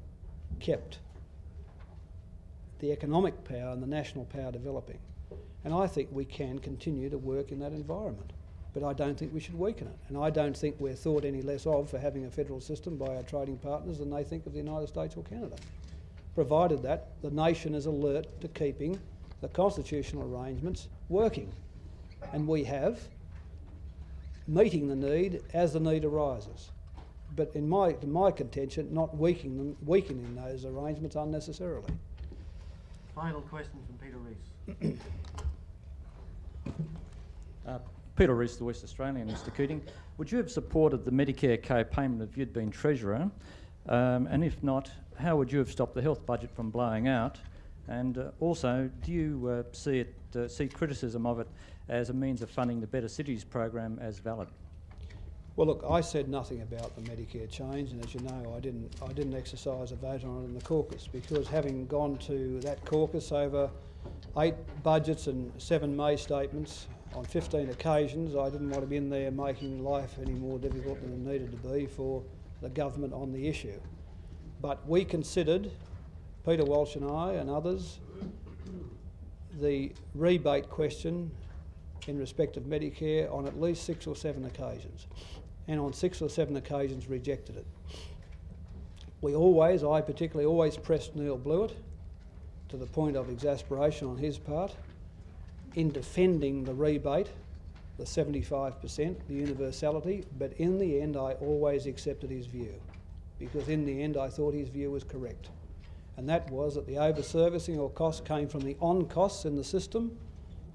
kept the economic power and the national power developing. And I think we can continue to work in that environment. But I don't think we should weaken it. And I don't think we're thought any less of for having a federal system by our trading partners than they think of the United States or Canada, provided that the nation is alert to keeping the constitutional arrangements working. And we have, meeting the need as the need arises. But in my contention, not weakening those arrangements unnecessarily. Final question from Peter Rees. Peter Rees, the West Australian. Mr. Keating, would you have supported the Medicare co-payment if you'd been Treasurer? And if not, how would you have stopped the health budget from blowing out? And also, do you see criticism of it as a means of funding the Better Cities program as valid? Well, look, I said nothing about the Medicare change, and as you know, I didn't exercise a vote on it in the caucus because having gone to that caucus over 8 budgets and 7 May statements on 15 occasions, I didn't want to be in there making life any more difficult than it needed to be for the government on the issue. But we considered, Peter Walsh and I and others, the rebate question in respect of Medicare on at least 6 or 7 occasions, and on 6 or 7 occasions rejected it. I particularly always pressed Neil Blewett to the point of exasperation on his part in defending the rebate, the 75%, the universality, but in the end I always accepted his view because in the end I thought his view was correct. And that was that the over-servicing or costs came from the on-costs in the system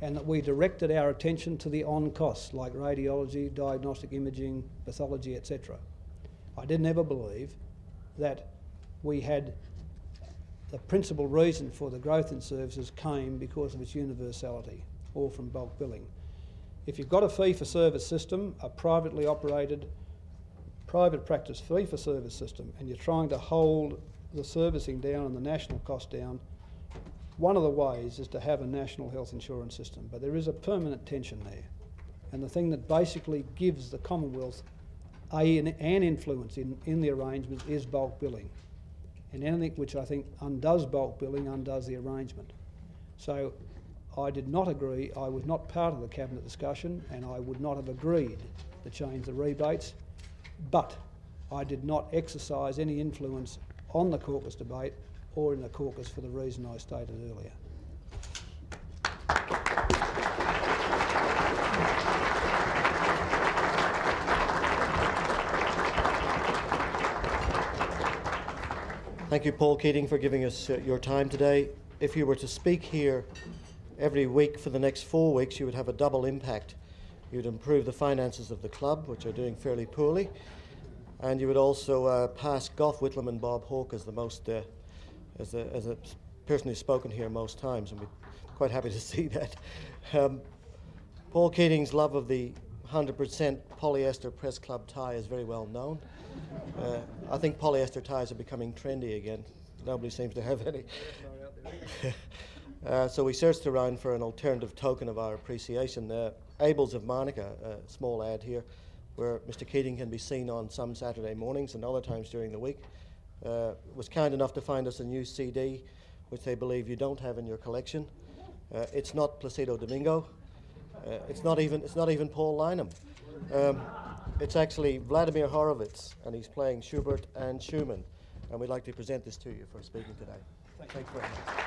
and that we directed our attention to the on-costs like radiology, diagnostic imaging, pathology, etc. I didn't ever believe that we had the principal reason for the growth in services came because of its universality or from bulk billing. If you've got a fee-for-service system, a privately operated, private practice fee-for-service system, and you're trying to hold the servicing down and the national cost down, one of the ways is to have a national health insurance system. But there is a permanent tension there. And the thing that basically gives the Commonwealth an influence in the arrangements is bulk billing. And anything which I think undoes bulk billing undoes the arrangement. So I did not agree, I was not part of the Cabinet discussion and I would not have agreed to change the rebates, but I did not exercise any influence on the caucus debate or in the caucus for the reason I stated earlier. Thank you, Paul Keating, for giving us your time today. If you were to speak here every week for the next 4 weeks, you would have a double impact. You would improve the finances of the club, which are doing fairly poorly, and you would also pass Gough Whitlam and Bob Hawke as the most, as a person who's spoken here most times, and we're quite happy to see that. Paul Keating's love of the 100% polyester press club tie is very well known. I think polyester ties are becoming trendy again. Nobody seems to have any. So we searched around for an alternative token of our appreciation. Abel's of Monica, a small ad here, where Mr. Keating can be seen on some Saturday mornings and other times during the week, was kind enough to find us a new CD, which they believe you don't have in your collection. It's not Placido Domingo. It's not even Paul Lynham. It's actually Vladimir Horowitz, and he's playing Schubert and Schumann. And we'd like to present this to you for speaking today. Thanks very much.